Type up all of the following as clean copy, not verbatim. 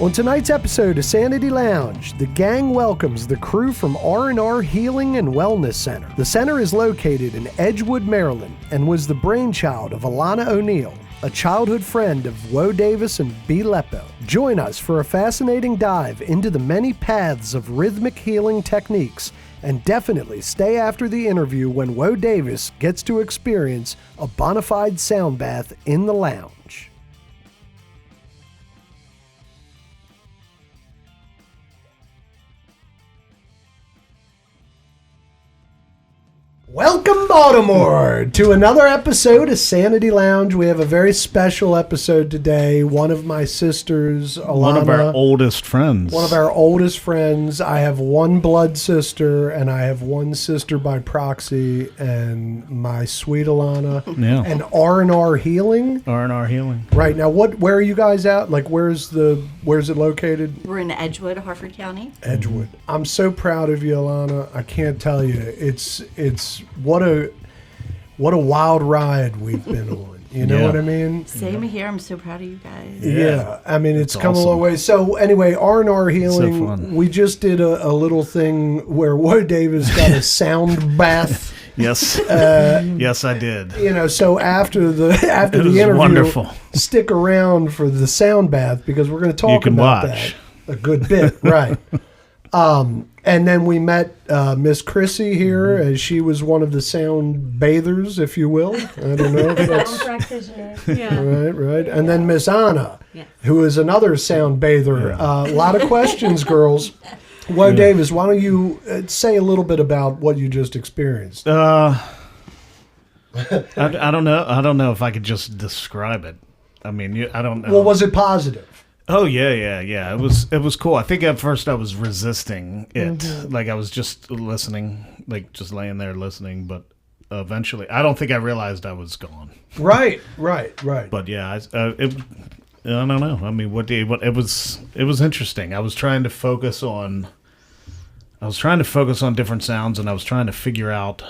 On tonight's episode of Sanity Lounge, the gang welcomes the crew from R&R Healing and Wellness Center. The center is located in Edgewood, Maryland, and was the brainchild of Alana O'Neill, a childhood friend of Woe Davis and B. Lepo. Join us for a fascinating dive into the many paths of rhythmic healing techniques, and definitely stay after the interview when Woe Davis gets to experience a bona fide sound bath in the lounge. Welcome, Baltimore, to another episode of Sanity Lounge. We have a very special episode today. One of my sisters, Alana. One of our oldest friends. One of our oldest friends. I have one blood sister, and I have one sister by proxy, and my sweet Alana. Yeah. And R&R Healing. R&R Healing. Right. Now, where are you guys at? Like, where's it located? We're in Edgewood, Harford County. Edgewood. I'm so proud of you, Alana. I can't tell you. It's what a wild ride we've been on. You know what I mean? Same here. I'm so proud of you guys. Yeah. I mean, it's come awesome. a long way. So anyway, R&R Healing, So fun. we just did a little thing where Woe Davis got a sound bath. Yes. Yes, I did. You know, so after the It was interview, wonderful. stick around for the sound bath because we're going to talk can about watch. that a good bit, right? And then we met Miss Chrissy here, as she was one of the sound bathers, if you will. I don't know if that's Sound practitioner. Yeah. right. And then Miss Anna, Yeah. who is another sound bather. A lot of questions, girls. Woe Davis, why don't you say a little bit about what you just experienced? I don't know. I don't know if I could just describe it. I mean, I don't know. Well, was it positive? Oh yeah. It was cool. I think at first I was resisting it. Mm-hmm. Like I was just listening, like just laying there listening. But eventually, I don't think I realized I was gone. Right. But yeah, I don't know. I mean, it was interesting. I was trying to focus on different sounds, and I was trying to figure out.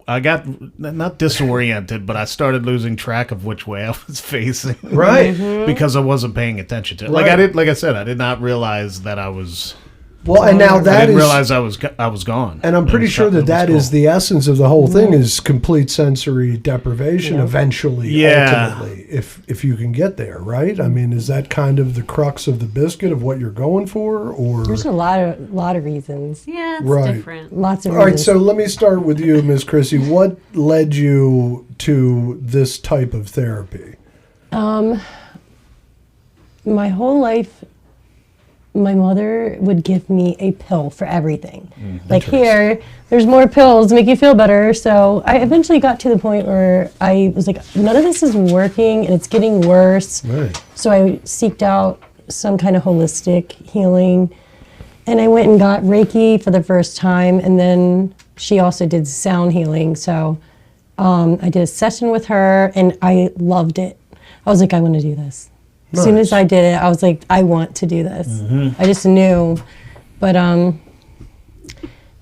I got not disoriented, but I started losing track of which way I was facing. Right. Because I wasn't paying attention to it. Right. Like I said, I did not realize that I was. Well, and now I that didn't is, realize I was gone. and I'm pretty sure It that was is the essence of the whole thing is complete sensory deprivation eventually, Yeah. ultimately, if you can get there, right? I mean, is that kind of the crux of the biscuit of what you're going for, or? There's a lot of reasons. Yeah, it's Right. different. Lots of All right, reasons. so let me start with you, Miss Chrissy. What led you to this type of therapy? My whole life, my mother would give me a pill for everything. Like, here, there's more pills to make you feel better. So I eventually got to the point where I was like, none of this is working and it's getting worse. Right. So I seeked out some kind of holistic healing. And I went and got Reiki for the first time. And then she also did sound healing. So I did a session with her and I loved it. I was like, I want to do this. As soon as I did it, I was like, I want to do this. I just knew. But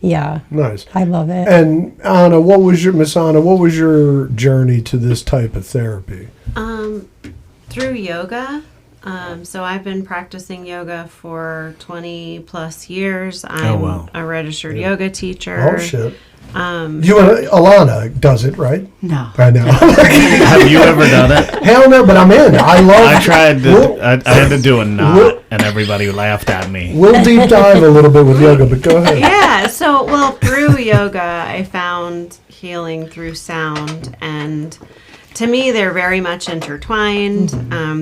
yeah. Nice. I love it. And Anna, Miss Anna, what was your journey to this type of therapy? Through yoga. So I've been practicing yoga for 20 plus years. I'm a registered yoga teacher. Oh shit. Alana does it, right? No. I know. Have you ever done it? Hell no, but I'm in. I love. I tried. I had to do a knot, and everybody laughed at me. We'll deep dive a little bit with yoga, but go ahead. Yeah, so, through yoga, I found healing through sound. And to me, they're very much intertwined.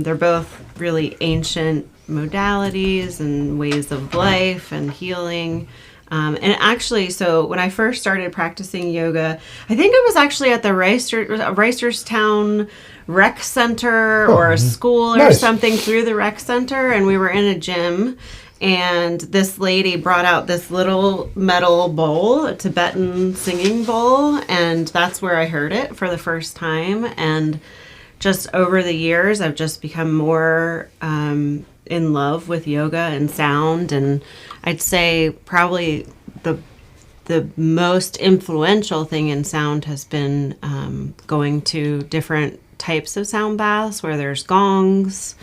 They're both really ancient modalities and ways of life and healing. And actually, so when I first started practicing yoga, I think it was actually at the Reisterstown Rec Center or a school or Nice. something through the rec center. And we were in a gym. And this lady brought out this little metal bowl, a Tibetan singing bowl. And that's where I heard it for the first time. And just over the years, I've just become more in love with yoga and sound. And I'd say probably the most influential thing in sound has been going to different types of sound baths where there's gongs,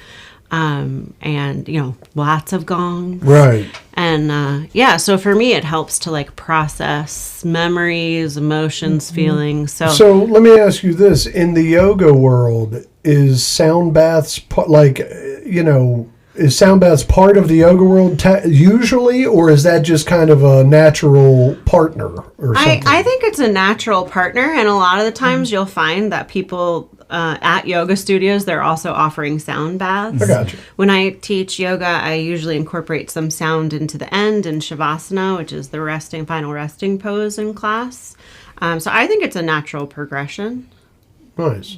and lots of gongs. Right. And so for me, it helps to like process memories, emotions, feelings. So let me ask you this: in the yoga world, is sound baths is sound baths part of the yoga world usually, or is that just kind of a natural partner or something? I think it's a natural partner, and a lot of the times you'll find that people at yoga studios, they're also offering sound baths. I gotcha. When I teach yoga, I usually incorporate some sound into the end in Shavasana, which is the final resting pose in class. So I think it's a natural progression. Nice.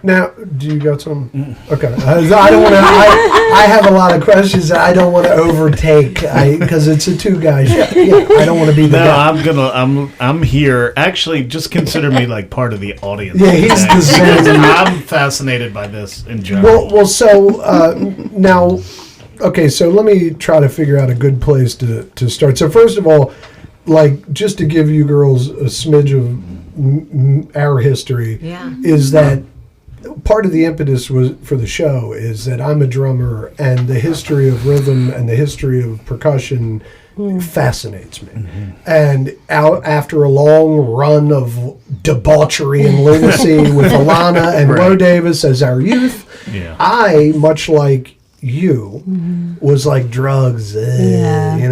Now, do you got some? Okay, I don't want to. I have a lot of questions that I don't want to overtake because it's a two-guy show. I don't want to be the guy. I'm here. Actually, just consider me like part of the audience. Yeah, he's the Zen. I'm fascinated by this in general. Well, so now, okay, so let me try to figure out a good place to start. So first of all, like just to give you girls a smidge of our history, is that part of the impetus for the show is that I'm a drummer, and the history of rhythm and the history of percussion fascinates me. And after a long run of debauchery and lunacy with Alana and Ro Davis as our youth, I, much like you, was like drugs, and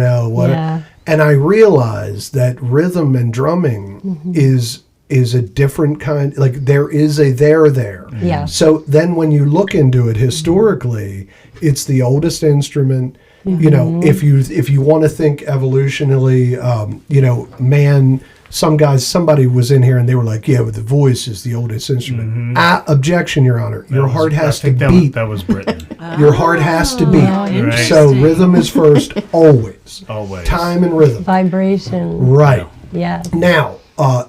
I realized that rhythm and drumming is a different kind, like there is a there. Yeah. So then when you look into it historically, it's the oldest instrument. If you want to think evolutionally, man, somebody was in here and they were like, yeah, but the voice is the oldest instrument. Objection, Your Honor. Your heart has to beat. That was Britain. Your heart has to beat. Interesting. So rhythm is first, always. Always. Time and rhythm. Vibration. Right. Yeah. Now,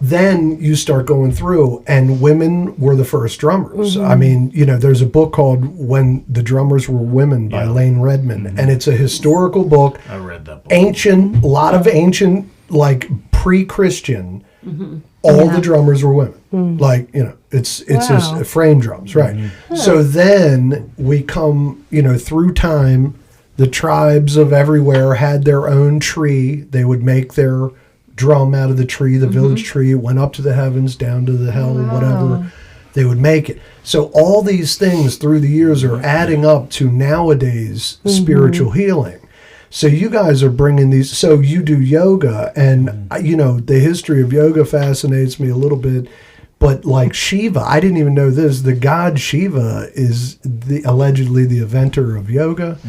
then you start going through, and women were the first drummers. I mean, there's a book called When the Drummers Were Women by Lane Redmond, and it's a historical book. I read that book. Ancient, a lot of ancient, like pre-Christian, all the drummers were women. Like, it's just frame drums, right? So then we come, through time, the tribes of everywhere had their own tree. They would make their drum out of the tree, the village tree. It went up to the heavens, down to the hell, whatever. They would make it. So all these things through the years are adding up to nowadays spiritual healing. So you guys are bringing these. So you do yoga, and the history of yoga fascinates me a little bit. But like Shiva, I didn't even know this. The god Shiva is allegedly the inventor of yoga.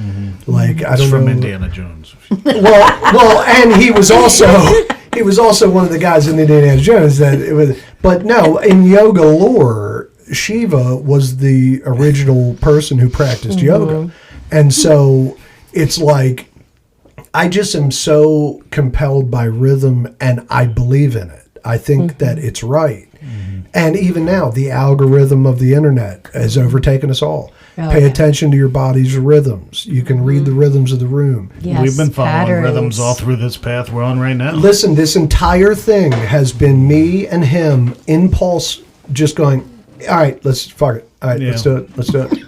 Like I don't know. From Indiana Jones. Well, and he was also one of the guys in Indiana Jones that it was. But no, in yoga lore, Shiva was the original person who practiced yoga, and so it's like I just am so compelled by rhythm, and I believe in it. I think that it's right. And even now, the algorithm of the internet has overtaken us all. Pay attention to your body's rhythms. You can read the rhythms of the room. Yes, We've been following patterns. rhythms all through this path we're on right now. Listen, this entire thing has been me and him, impulse, just going, all right, let's fuck it. All right, let's do it.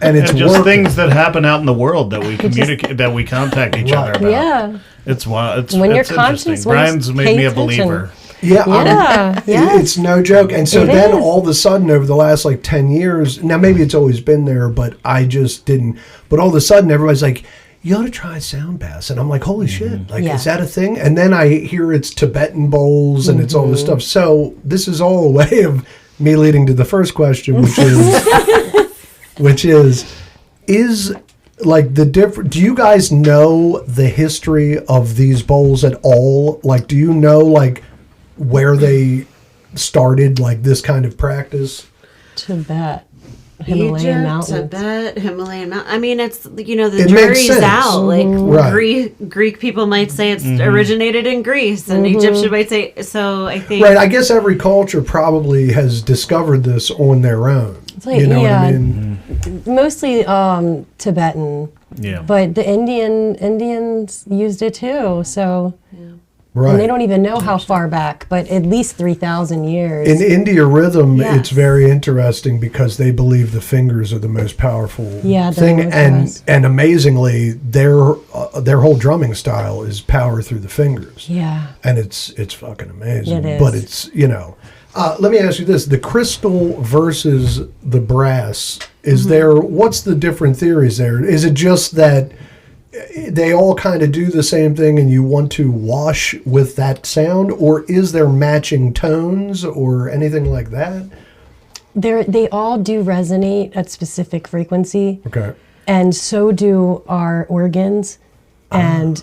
And it's just working. things that happen out in the world that we communicate, that we contact each other about. Yeah. It's wild. It's When you're interesting. conscious, when Brian's you made pay me a attention. believer. Yeah, it's no joke. And so It then is. all of a sudden over the last like 10 years, now maybe it's always been there, but I just didn't. But all of a sudden everybody's like, you ought to try sound baths. And I'm like, holy shit, like, is that a thing? And then I hear it's Tibetan bowls and it's all this stuff. So this is all a way of me leading to the first question, which is like the different. Do you guys know the history of these bowls at all? Like, do you know like where they started like this kind of practice? Tibet. Himalayan mountains. Tibet, Himalayan mountains. I mean, it's, the It makes jury's sense. out. Like, Right. Greek people might say it's originated in Greece, and Egyptian might say, so I think. Right, I guess every culture probably has discovered this on their own. It's like, You know what I mean? Mostly Tibetan. Yeah. But the Indians used it too. So Right. And they don't even know how far back, but at least 3,000 years. In India rhythm, Yes. it's very interesting because they believe the fingers are the most powerful thing, the and most. amazingly, their whole drumming style is power through the fingers. Yeah. And it's fucking amazing. It is. But it's let me ask you this: the crystal versus the brass. Is there? What's the different theories there? Is it just that they all kind of do the same thing and you want to wash with that sound, or is there matching tones or anything like that? They all do resonate at specific frequency. Okay. And so do our organs. And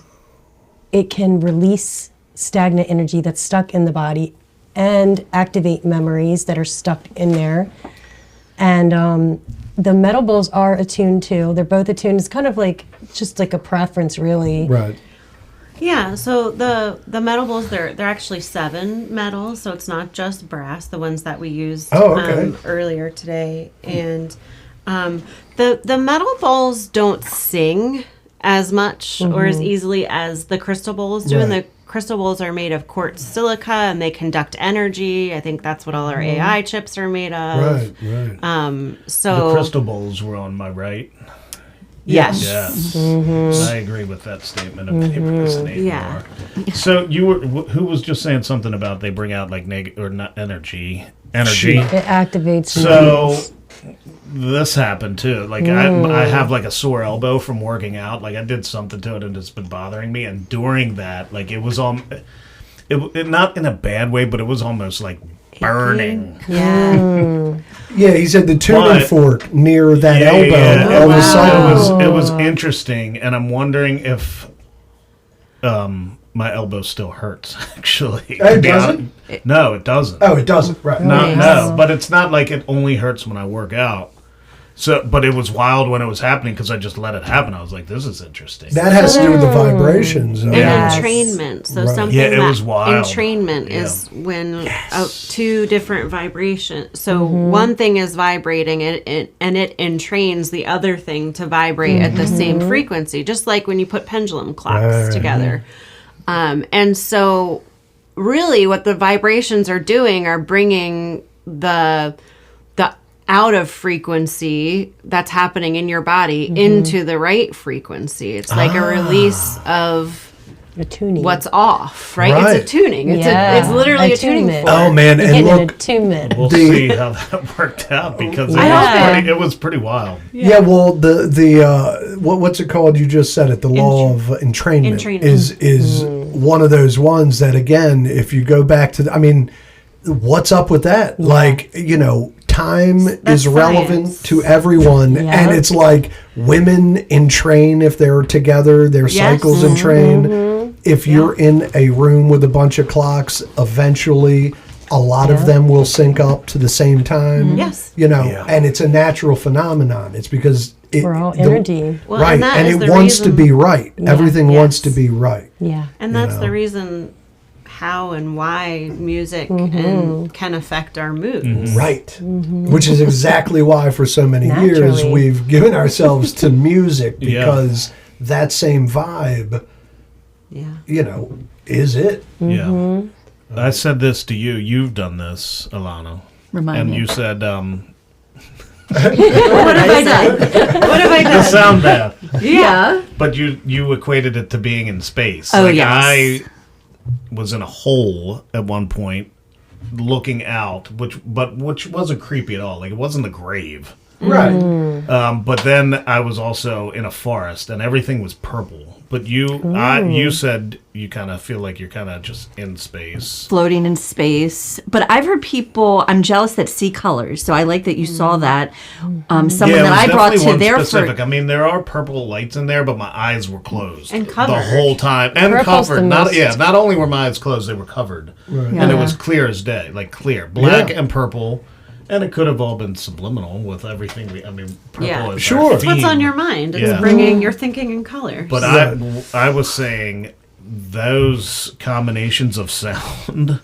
it can release stagnant energy that's stuck in the body and activate memories that are stuck in there. And the metal bowls are attuned too. They're both attuned. It's kind of like just like a preference, really. Right. Yeah, so the metal bowls, they're actually 7 metals, so it's not just brass, the ones that we used earlier today. And the metal bowls don't sing as much or as easily as the crystal bowls do. And the crystal bowls are made of quartz silica and they conduct energy. I think that's what all our AI chips are made of. Right. So The crystal bowls were on my right. yes. Yes, I agree with that statement. Of they resonate Yeah. more. So you were who was just saying something about they bring out like or not energy. It activates So memories. this happened too. Like I have like a sore elbow from working out. Like I did something to it and it's been bothering me. And during that, like it was it not in a bad way, but it was almost like burning. Yeah. Yeah, he said the tuning But- fork near that elbow all of a It sudden. was interesting, and I'm wondering if my elbow still hurts. Actually, Oh, it doesn't? No, it doesn't. Oh, it doesn't. Right. No, but it's not like it only hurts when I work out. So, but it was wild when it was happening because I just let it happen. I was like, "This is interesting." That has to do with the vibrations. And Yeah. entrainment. So Right. something Yeah, it that was wild. entrainment Yeah. is when 2 different vibrations. So one thing is vibrating and it entrains the other thing to vibrate at the same frequency, just like when you put pendulum clocks Right. together. And so really what the vibrations are doing are bringing the out of frequency that's happening in your body into the right frequency. It's like a release of A tuning. what's off, right? Right. It's a tuning. It's Yeah. it's literally a tuning Attunement. fork. Oh man, You're and getting an look, attunement. We'll The- see how that worked out because it was pretty wild. yeah. Well, the what's it called? You just said it. The law of entrainment, Entrainment. is one of those ones that again, if you go back to, I mean, what's up with that? Like time That's is relevant science. to everyone, Yeah. and it's like women entrain if they're together, their Yes. cycles entrain. If you're in a room with a bunch of clocks, eventually a lot of Yeah. them will sync up to the same time. Yes. And it's a natural phenomenon. It's because We're all energy. Well, right, and that is it the wants to reason- be right. Everything wants to Yes. be right. Yeah. And that's know. the reason how and why music can affect our moods. Right. Which is exactly why for so many years Naturally. we've given ourselves to music Yeah. because that same vibe, Yeah. is it. Yeah. I said this to you. You've done this, Alana. Remind And me. you said What have I done? What have I the done? sound bath. Yeah. But you equated it to being in space. Oh, like yes. I was in a hole at one point looking out, which wasn't creepy at all. Like it wasn't the grave. Right. But then I was also in a forest and everything was purple. But you said you kind of feel like you're kind of just in space. Floating in space. But I've heard people, I'm jealous that see colors. So I like that you saw that. Someone it that was I brought definitely to one their specific. I mean, there are purple lights in there, but my eyes were closed And covered. the whole time, and Purple's covered. the Not most- not only were my eyes closed, they were covered, and it was clear as day, like clear, black Yeah. and purple. And it could have all been subliminal with everything. Purple Yeah. is Sure. our It's what's on theme. your mind. It's Yeah. bringing your thinking in colors. But I was saying those combinations of sound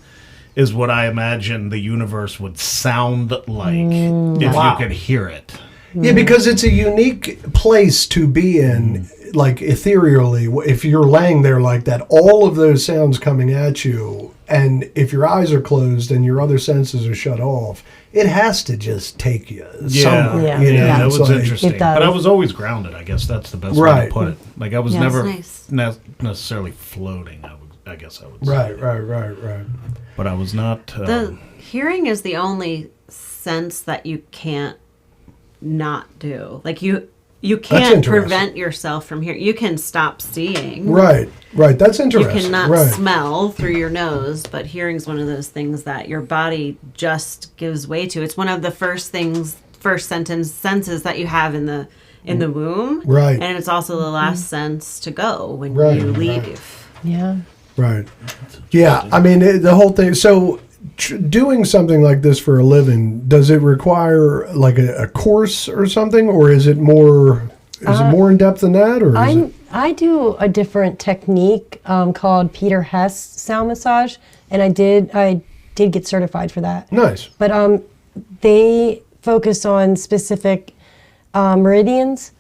is what I imagine the universe would sound like if Wow. you could hear it. Yeah, because it's a unique place to be in. like ethereally, if you're laying there like that, all of those sounds coming at you, and if your eyes are closed and your other senses are shut off, it has to just take you somewhere. Yeah. You know? That It's was like- interesting. It does. But I was always grounded. I guess that's the best way Right. to put it. Like I was Yeah, never that's necessarily floating. I guess I would say. Right. But I was not. The hearing is the only sense that you can't not do. Like you can't interesting. prevent yourself from hearing. You can stop seeing. Right. That's You interesting. cannot right. smell through your nose, but hearing's one of those things that your body just gives way to. It's one of the first senses that you have in the womb. Right. And it's also the last sense to go when Right, you right. leave. Yeah. Right. Yeah, I mean, the whole thing. So, doing something like this for a living, does it require like a course or something, or is it more? Is it more in depth than that, or? Is it, I do a different technique called Peter Hess sound massage, and I did get certified for that. nice. But they focus on specific meridians,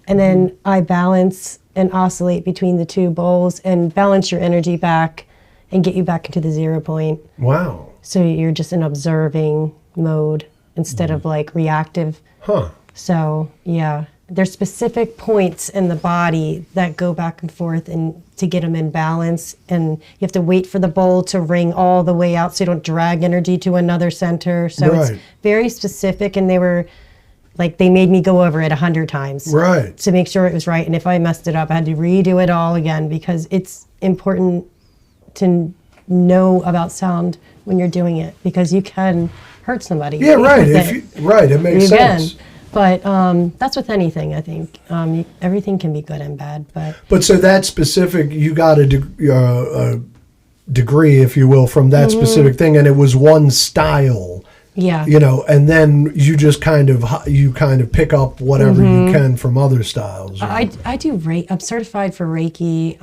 and then I balance and oscillate between the two bowls and balance your energy back and get you back into the 0 point. Wow. So you're just in observing mode instead of like reactive. Huh. So yeah, there's specific points in the body that go back and forth and to get them in balance. And you have to wait for the bowl to ring all the way out so you don't drag energy to another center. So Right. it's very specific, and they made me go over it 100 times. Right. To make sure it was right. And if I messed it up, I had to redo it all again, because it's important to know about sound when you're doing it, because you can hurt somebody. Yeah. Right. with If it. you, right. It makes You sense. can. But that's with anything, I think. Everything can be good and bad. But so that specific, you got a degree, if you will, from that specific thing, and it was one style. Yeah. You know, and then you just kind of pick up whatever you can from other styles. I do Reiki. I'm certified for Reiki.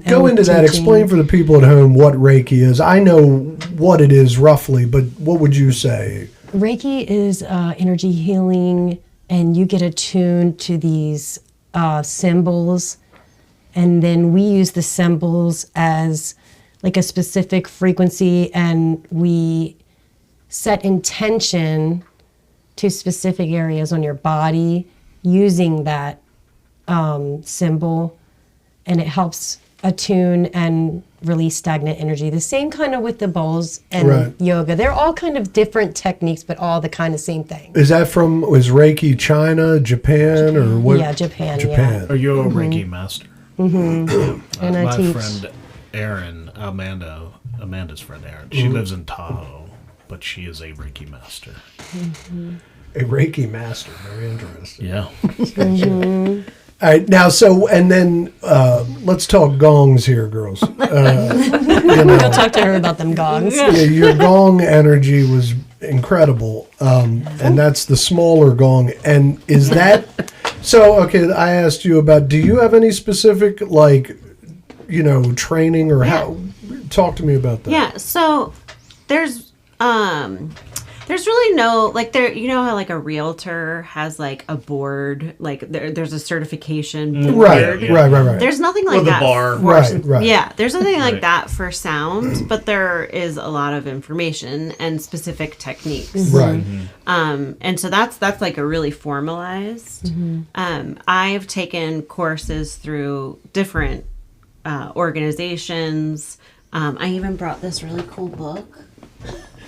Go into that. Explain for the people at home what Reiki is. I know what it is roughly, but what would you say? Reiki is energy healing, and you get attuned to these symbols, and then we use the symbols as like a specific frequency, and we set intention to specific areas on your body using that symbol, and it helps attune and release stagnant energy. The same kind of with the bowls and Right. yoga. They're all kind of different techniques, but all the kind of same thing. Was Reiki China, Japan, or what? Yeah, Japan, Japan. Are you a Reiki master? And I My teach. friend Erin, Amanda's friend Erin, she lives in Tahoe, but she is a Reiki master. A Reiki master. Very interesting. Yeah. All right, now, and then let's talk gongs here, girls. Go talk to her about them gongs. Yeah, your gong energy was incredible, and that's the smaller gong. And is that so? Okay, I asked you about. Do you have any specific training or how? Talk to me about that. Yeah, so there's really no how like a realtor has like a board, like there's a certification board. Right. There's nothing like Or the that. bar. Right. Yeah, there's nothing like Right. that for sound, but there is a lot of information and specific techniques. Right. And so that's like a really formalized. I've taken courses through different organizations. I even brought this really cool book.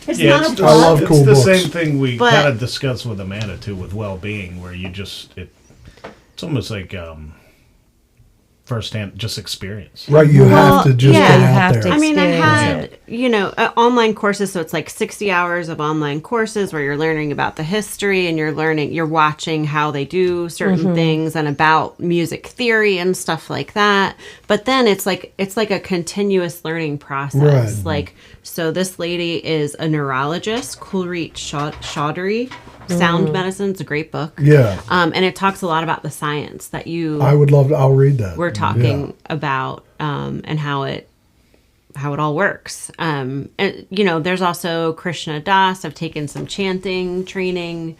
It's not a it's, book. I love it's cool the books. same thing we But- kind of discussed with Amanda too, with well-being, where you it's almost like firsthand just experience. Right. You Well, have to just yeah. get You out have there. to. I mean, I Experience had, online courses. So it's like 60 hours of online courses where you're learning about the history and you're watching how they do certain things and about music theory and stuff like that. But then it's like a continuous learning process. Right. Like, so this lady is a neurologist, Kulreet Chaudhary. Sound Medicine's a great book. Yeah. And it talks a lot about the science that I would love to. I'll read that. we're talking about and how it all works. And there's also Krishna Das. I've taken some chanting training.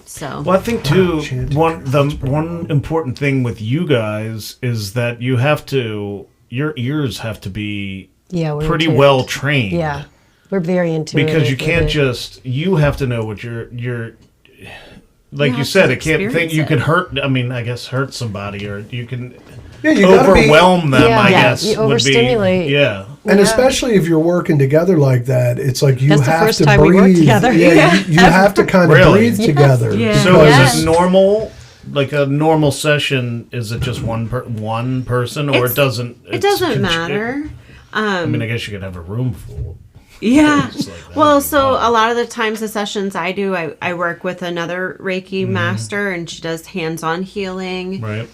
So Well, I think too one important thing with you guys is that your ears have to be we're pretty intuitive. well trained. Yeah, we're very intuitive. Because you with can't it. you have to know what you're like you have said, to it can't think experience you it. could hurt. I mean, I guess hurt somebody, or you can you gotta be- overwhelm them. Yeah. I Yeah, guess you would be overstimulate. yeah. And Yeah. especially if you're working together like that, it's like you That's the have first to time breathe. we worked together. Yeah, you have to kind of Really? breathe together. Yeah. So because- is it normal? Like a normal session, is it just one person, or it doesn't? it doesn't matter. I mean, I guess you could have a room full. Yeah. It's like that. Well, so a lot of the times the sessions I do, I work with another Reiki Mm-hmm. master, and she does hands-on healing. Right.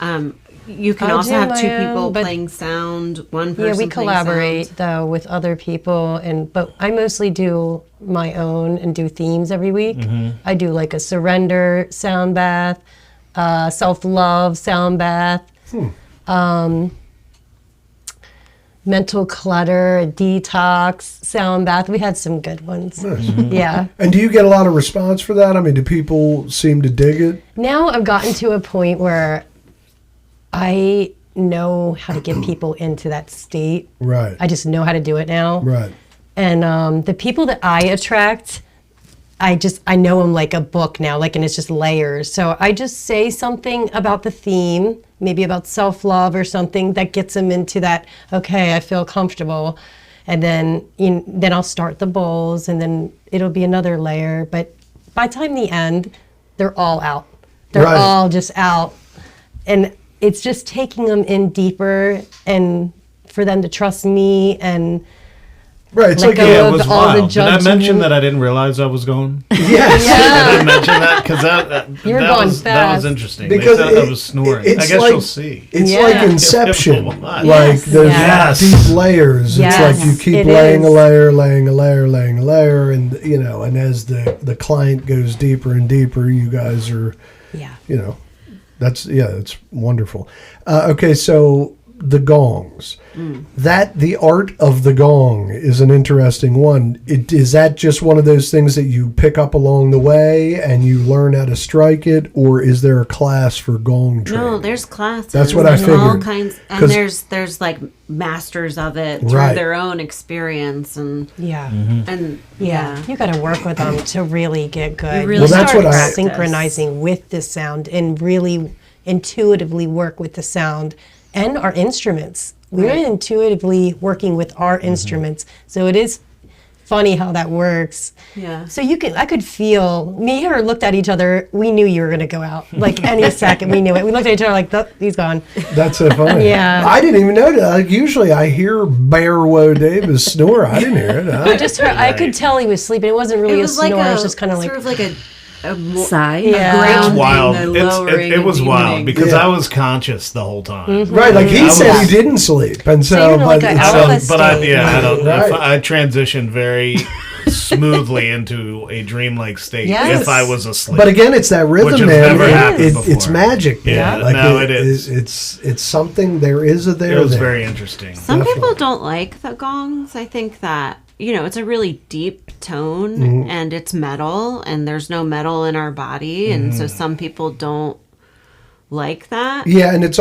You can I'll also do have my two own, people but- playing sound. One person. Yeah, we playing collaborate sound. though with other people, but I mostly do my own and do themes every week. I do like a surrender sound bath, self-love sound bath, mental clutter, a detox sound bath. We had some good ones. Yeah. And do you get a lot of response for that? I mean, do people seem to dig it? Now I've gotten to a point where I know how to get people into that state. Right. I just know how to do it now. Right. And the people that I attract, I know them like a book now, and it's just layers. So I just say something about the theme, maybe about self-love or something that gets them into that, okay, I feel comfortable. And then then I'll start the bowls, and then it'll be another layer. But by the time the end, they're all out. They're Right. all just out. And it's just taking them in deeper and for them to trust me and Right. It's Let like go Yeah, of it was all the wild. Did I mention judgment. that I didn't realize I was going? yes. I didn't mention that because that You're that going was that was fast. interesting. Because They thought I was snoring. it's I guess like, you'll see. It's Yeah. like Inception. Yes. Like there's Yes. deep layers. Yes, It's like you keep it laying is. a layer, laying a layer, laying a layer, and and as the client goes deeper and deeper, you guys are, yeah. it's wonderful. Okay, so the gongs. The art of the gong is an interesting one. Is that just one of those things that you pick up along the way and you learn how to strike it, or is there a class for gong training? No, there's classes. That's what I and all figured. kinds, 'Cause- and there's like masters of it through Right. their own experience and Yeah. and Yeah. You got to work with them to really get good. You really Well, that's start what I- practice. synchronizing with the sound and really intuitively work with the sound and our instruments. We're Right. intuitively working with our instruments. So it is funny how that works. Yeah. So I could feel, me and her looked at each other. We knew you were going to go out. Like any second, we knew it. We looked at each other like, he's gone. That's so funny. Yeah. I didn't even know that. Like usually I hear Bear Woe Davis snore. I didn't hear it. I could tell he was sleeping. It wasn't really It a was like snore. It was a just kind of like, sort of like a Sigh. Yeah. grounding, It's wild. a It's, lowering, it was a wild deepening. because Yeah. I was conscious the whole time. Right, like he I said was- he didn't sleep, and so, So you're like but an it's alpha like- But I, state. yeah, I don't. Right. I transitioned very smoothly into a dreamlike state Yes. if I was asleep. but again, it's that rhythm, Which has man. never happened before. It's magic. Man. Yeah, like no, it is. It's something. There is a there. it was there. very interesting. Some Definitely. people don't like the gongs. I think that, it's a really deep tone Mm-hmm. and it's metal and there's no metal in our body. And Mm-hmm. so some people don't like that. Yeah, and it's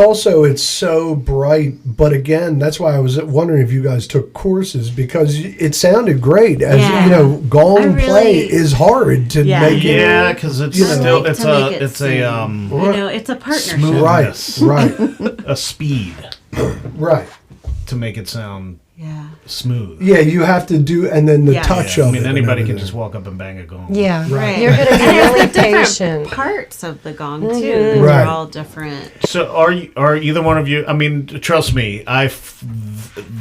so bright. But again, that's why I was wondering if you guys took courses, because it sounded great. As Yeah. I gong really- play is hard to Yeah. make it. Yeah, because it's You know. still like it's to make it a it's sing. a It's a partnership. Smooth. Right, Yes. right, a speed right. to make it sound Yeah. smooth. Yeah, you have to do, and then the Yeah. touch Yeah, of I mean, it. and anybody can everything. just walk up and bang a gong. yeah, Right. you're going to be And really it's the different patient. parts of the gong too. Right. They're all different. So are either one of you? I mean, trust me,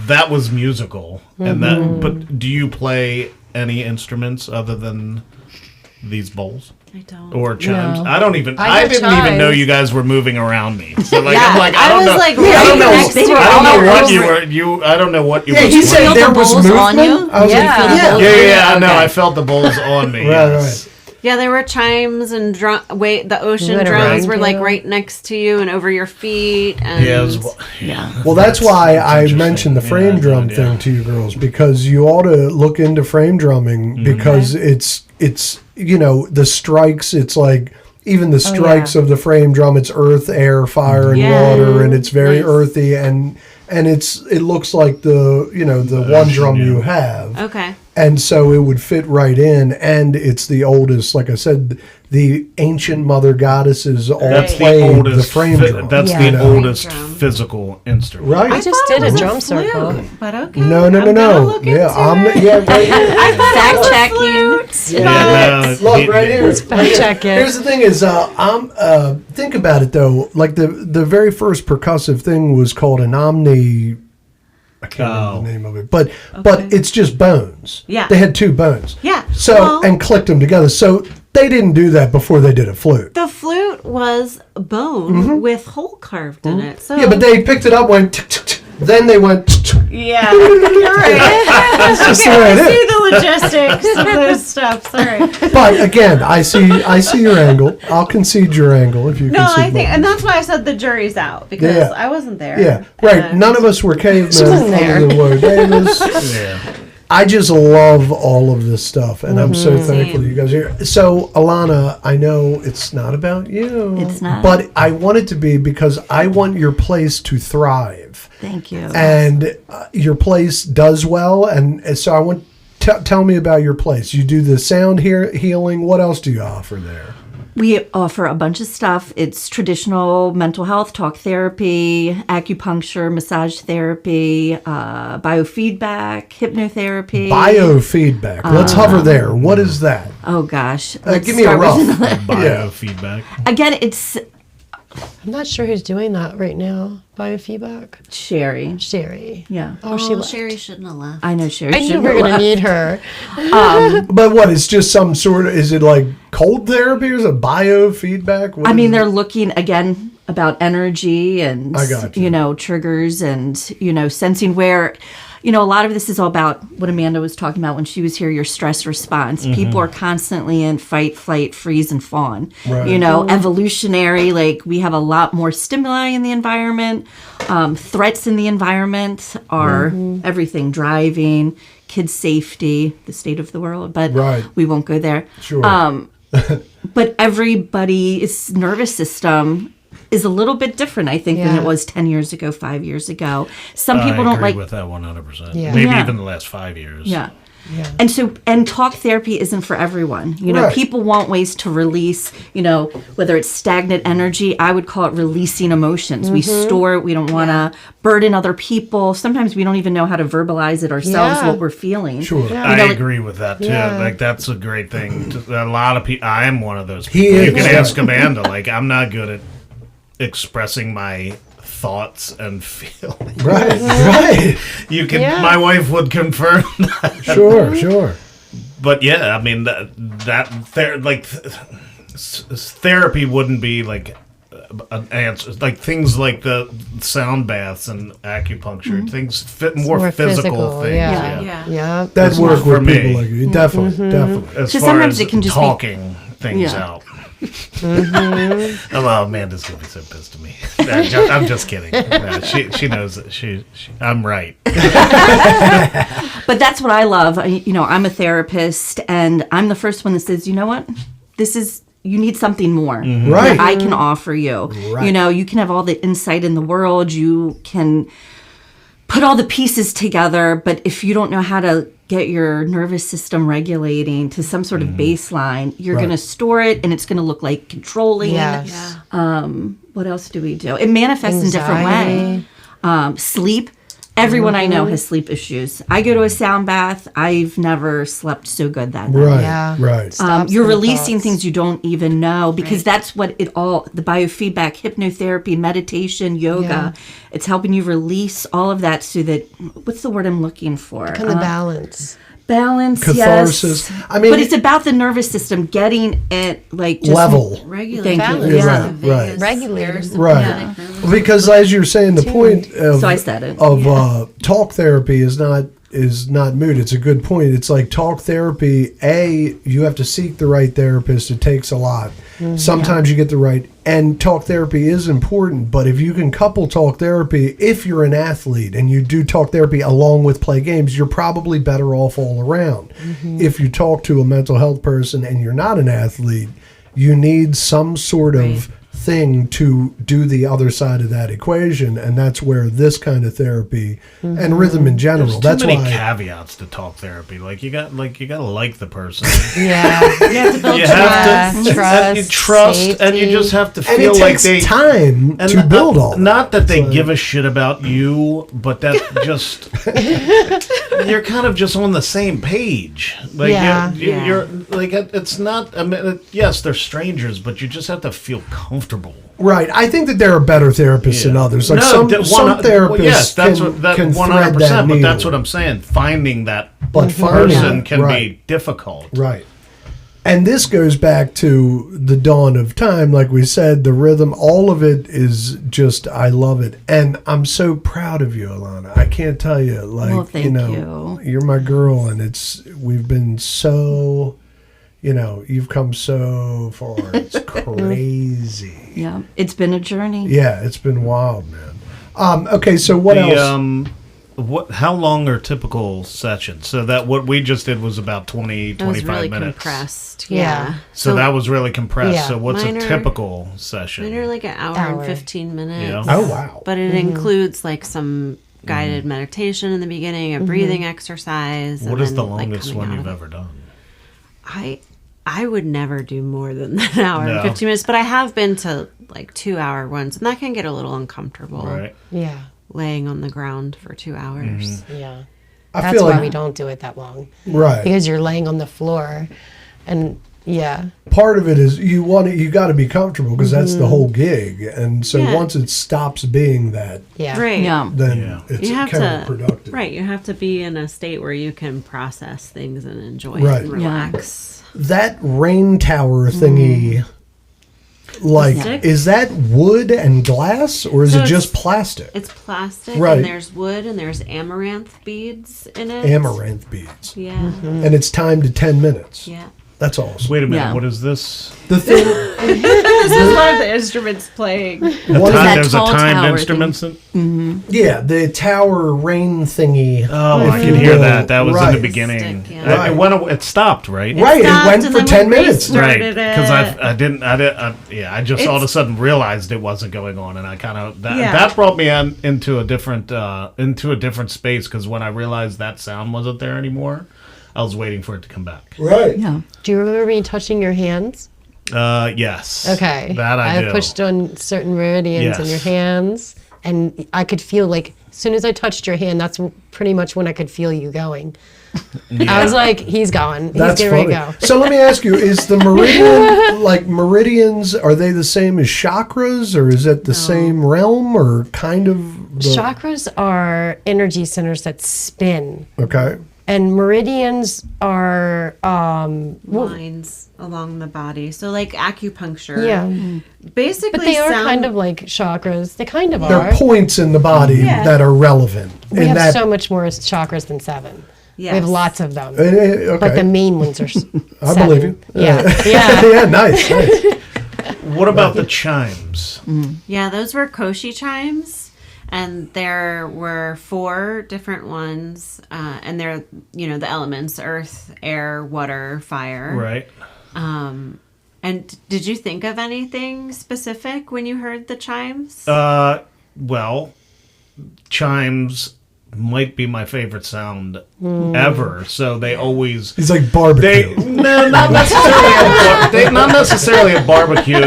that was musical, and that. But do you play any instruments other than these bowls I don't. or chimes? No. I don't even. I I have didn't even know chimes. you guys were moving around me. So like, Yeah, I'm like, I I don't was know. like, I don't know. right next to I you. don't know All what over. you were. I don't know what you Yeah, were. he playing. said feel there the was bowls on movement. you? I was Yeah. like, Yeah, yeah, I know. I felt the bowls on me. Right, yes. Yeah, there were chimes and the ocean Went drums around were like you. right next to you and over your feet. And Well, that's why I interesting. mentioned the Yeah, I frame had no drum idea. thing to you girls, because you ought to look into frame drumming, because it's the strikes. It's like even the strikes of the frame drum. It's earth, air, fire, and water, and it's very earthy, and it looks like the one drum you have. Okay. And so it would fit right in, and it's the oldest. Like I said, the ancient mother goddesses all That's played the oldest. the frame drum. That's Yeah. the oldest Frame drum. physical instrument. Right? I just did a drum circle. But okay. No. I'm gonna look into it. Right here. Fact checking. Yeah, no, Look right here. Fact check it. Here's the thing: is think about it though. Like the very first percussive thing was called an omni. I can't remember the name of it, but it's just bones. Yeah. They had two bones. Yeah. So Well- and clicked them together. So they didn't do that before they did a flute. The flute was bone with hole carved in it. So Yeah, but they picked it up, went. Tick, tick, tick, then they went. Tick, tick. yeah, you're right. That's just the Okay, way I it is. see the logistics of those stuff. Sorry. But again, I see your angle. I'll concede your angle if you No, concede I think, mine. and that's why I said the jury's out because Yeah. I wasn't there. Yeah, right. And- None of us were cavemen wasn't there. other than Lloyd Davis. Yeah. I just love all of this stuff, and I'm so Mm-hmm. thankful that you guys are here. So, Alana, I know it's not about you. It's not. But I want it to be, because I want your place to thrive. Thank you. And your place does well, and so I want tell me about your place. You do the sound healing. What else do you offer there? We offer a bunch of stuff. It's traditional mental health, talk therapy, acupuncture, massage therapy, biofeedback, hypnotherapy. Biofeedback. Let's hover there. What is that? Oh gosh. Let's Give me a start rough. with- Biofeedback. Again, it's I'm not sure who's doing that right now. Biofeedback. Sherry. Sherry. Yeah. Oh, she left. Sherry shouldn't have left. I know Sherry. I knew shouldn't we were have going to left. need her. But what? It's just some sort of. Is it like cold therapy, or is it biofeedback? What I is mean, it? they're looking again about energy and I got you. triggers and sensing where a lot of this is all about what Amanda was talking about when she was here, your stress response. People are constantly in fight, flight, freeze, and fawn. Right. Evolutionary, like we have a lot more stimuli in the environment. Threats in the environment are everything, driving, kids' safety, the state of the world, but Right. we won't go there. Sure. But everybody's nervous system is a little bit different, I think, than Yeah. it was 10 years ago, 5 years ago. Some people I don't agree like. with that 100%. Yeah. Maybe Yeah. even the last 5 years. Yeah. Yeah. And talk therapy isn't for everyone. Right. People want ways to release, whether it's stagnant energy, I would call it releasing emotions. We store it. We don't want to burden other people. Sometimes we don't even know how to verbalize it ourselves, Yeah. what we're feeling. Sure. I like- agree with that too. Yeah. Like that's a great thing. A lot of people. I am one of those He people. You is. can ask Amanda. Like I'm not good at expressing my thoughts and feelings. Right. Right. You can. Yeah. My wife would confirm that. Sure. But yeah, I mean therapy wouldn't be like an answer. Like things like the sound baths and acupuncture, things more physical things. Yeah. Yeah. Yeah. That work for with me. people like you. Definitely. Definitely. As So far sometimes as it can just be- talking things Yeah. out. Oh, Amanda's gonna be so pissed at me. No, I'm just kidding. No, she knows that I'm right. But that's what I love. I'm a therapist, and I'm the first one that says, you know what? You need something more Right. that I can offer you. Right. You can have all the insight in the world. You can put all the pieces together, but if you don't know how to get your nervous system regulating to some sort of baseline, you're Right. going to store it, and it's going to look like controlling. Yes. What else do we do? It manifests in different ways. Sleep. Everyone I know has sleep issues. I go to a sound bath. I've never slept so good that night. Right. Yeah. Right. Stops You're the releasing thoughts. things you don't even know, because that's what the biofeedback, hypnotherapy, meditation, yoga, Yeah. it's helping you release all of that so that, what's the word I'm looking for? Kind of balance. Balance, Catharsis. yes. I mean- but it's about the nervous system, getting it like just Level. Regulate. Thank you. balance, Yeah. the Right. vagus, Regulator. parasympathetic Right. nervous Because as you're saying, the point of, So I said it. of talk therapy is not is not moot. It's a good point. It's like talk therapy. You have to seek the right therapist. It takes a lot. Sometimes you get the right, and talk therapy is important, but if you can couple talk therapy, if you're an athlete and you do talk therapy along with play games, you're probably better off all around. If you talk to a mental health person and you're not an athlete, you need some sort of thing to do the other side of that equation, and that's where this kind of therapy and rhythm in general. There's too many why caveats to talk therapy. Like you gotta like the person. Yeah. You have to build You have to trust, trust, and you safety. just have to and feel it like takes time to build all. Not that they So- give a shit about you, but that just you're kind of just on the same page. Like Yeah. you're like it's not. I mean, yes, they're strangers, but you just have to feel comfortable. Right. I think that there are better therapists than others. Like some therapists yes, that's can, what that can 100%. thread that But needle. that's what I'm saying. Finding that But finding person it, can right. be difficult. Right. And this goes back to the dawn of time. Like we said, the rhythm, all of it is just, I love it. And I'm so proud of you, Alana. I can't tell you. Like, Well, thank you. You're my girl, and we've been so, you've come so far. It's crazy. Yeah, it's been a journey. Yeah, it's been wild, man. Okay, so what else? How long are typical sessions? So that what we just did was about 20, It was 25 really minutes. compressed. Yeah. Yeah. So that was really compressed. Yeah. So what's a Mine are- typical session? Mine are like an hour Hour. and 15 minutes. Yeah. Oh, wow. But it includes like some guided meditation in the beginning, a breathing exercise. What and is the then, like, longest coming one out you've of it. ever done? I would never do more than an hour No. and 15 minutes, but I have been to like 2-hour ones, and that can get a little uncomfortable. Right. Yeah. Laying on the ground for 2 hours. Yeah. I That's feel why like, we don't do it that long. right. Because you're laying on the floor. And yeah. Part of it is you got to be comfortable because that's the whole gig. And so Yeah. once it stops being that, Yeah. Right. Yeah. then Yeah. it's You have counterproductive. to, right? You have to be in a state where you can process things and enjoy Right. and relax. That rain tower thingy, like, Stick? is that wood and glass or is So it it's- just plastic? It's plastic, Right. and there's wood, and there's amaranth beads in it. Amaranth beads. Yeah. And it's timed to 10 minutes. Yeah. That's awesome. Wait a minute. Yeah. What is this? The thing, This is one of the instruments playing. one that of There's a tall timed tower instruments. yeah, the tower rain thingy. Oh, I if can you hear will. that. That was in Right. the beginning. Stick, yeah. It stopped, right? Right, it stopped, went and for then 10 we minutes. restarted. Right, because it. I just all of a It's- sudden realized it wasn't going on, and I kind of Yeah. that brought me into a different space because when I realized that sound wasn't there anymore, I was waiting for it to come back. Right. Yeah. Do you remember me touching your hands? Yes. Okay. That I do. pushed on certain meridians in Yes. your hands, and I could feel like as soon as I touched your hand, that's pretty much when I could feel you going. I was like, he's going. He's That's getting ready funny. to go. So let me ask you: is the meridian like meridians? Are they the same as chakras, or is it the same realm, or kind of? The, Chakras are energy centers that spin, Okay. and meridians are Lines along the body. So like acupuncture. yeah, Basically, but they are sound, kind of like chakras. They kind of There are. are points in the body Yeah. that are relevant. We and have that, so much more chakras than 7. We Yes. have lots of them, okay. but the main ones are. I 7. believe you. Yeah, yeah. yeah, nice. What about the chimes? Yeah, those were Koshi chimes, and there were 4 different ones, and they're the elements: earth, air, water, fire. Right. And did you think of anything specific when you heard the chimes? Well, chimes might be my favorite sound ever. So they always. It's like barbecue. Not necessarily a barbecue.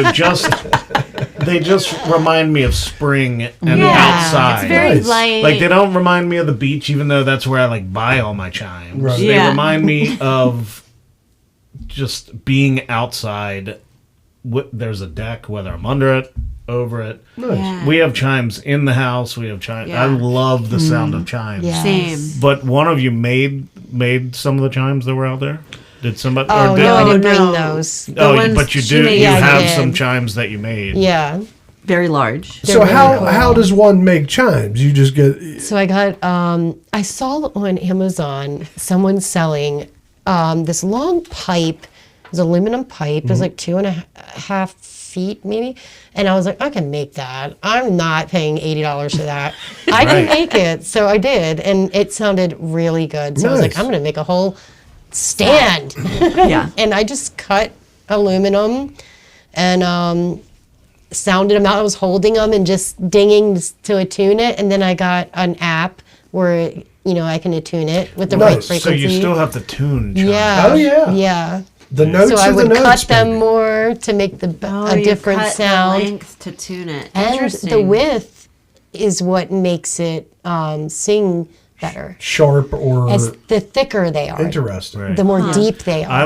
They just remind me of spring and outside. It's very Nice. light. Like they don't remind me of the beach, even though that's where I like buy all my chimes. Right. They Yeah. remind me of just being outside. There's a deck, whether I'm under it, over it. Nice. Yeah. We have chimes in the house. We have chimes. Yeah. I love the sound of chimes. Yeah. Same. But one of you made some of the chimes that were out there. Did somebody? Oh did, no, I didn't bring no. those. Oh, ones but you she do. made. You Yeah, I have did. some chimes that you made. Yeah, very large. So really how cool. how does one make chimes? You just get So I got, I saw on Amazon someone selling this long pipe. It was aluminum pipe. It was like 2.5 feet maybe. And I was like, I can make that. I'm not paying $80 for that. I can make it. So I did. And it sounded really good. So I was like, Nice. I'm going to make a whole stand. Yeah. And I just cut aluminum and sounded them out. I was holding them and just dinging to attune it. And then I got an app where, I can attune it with the right Nice. frequency. So you still have to tune. Chimes. Yeah. Oh, yeah. Yeah. the notes So I of the would notes. cut them baby. more to make a you different cut sound. the length to tune it. And Interesting. the width is what makes it sing better. Sharp or As the thicker they are, interesting. Right. the more deep they are. I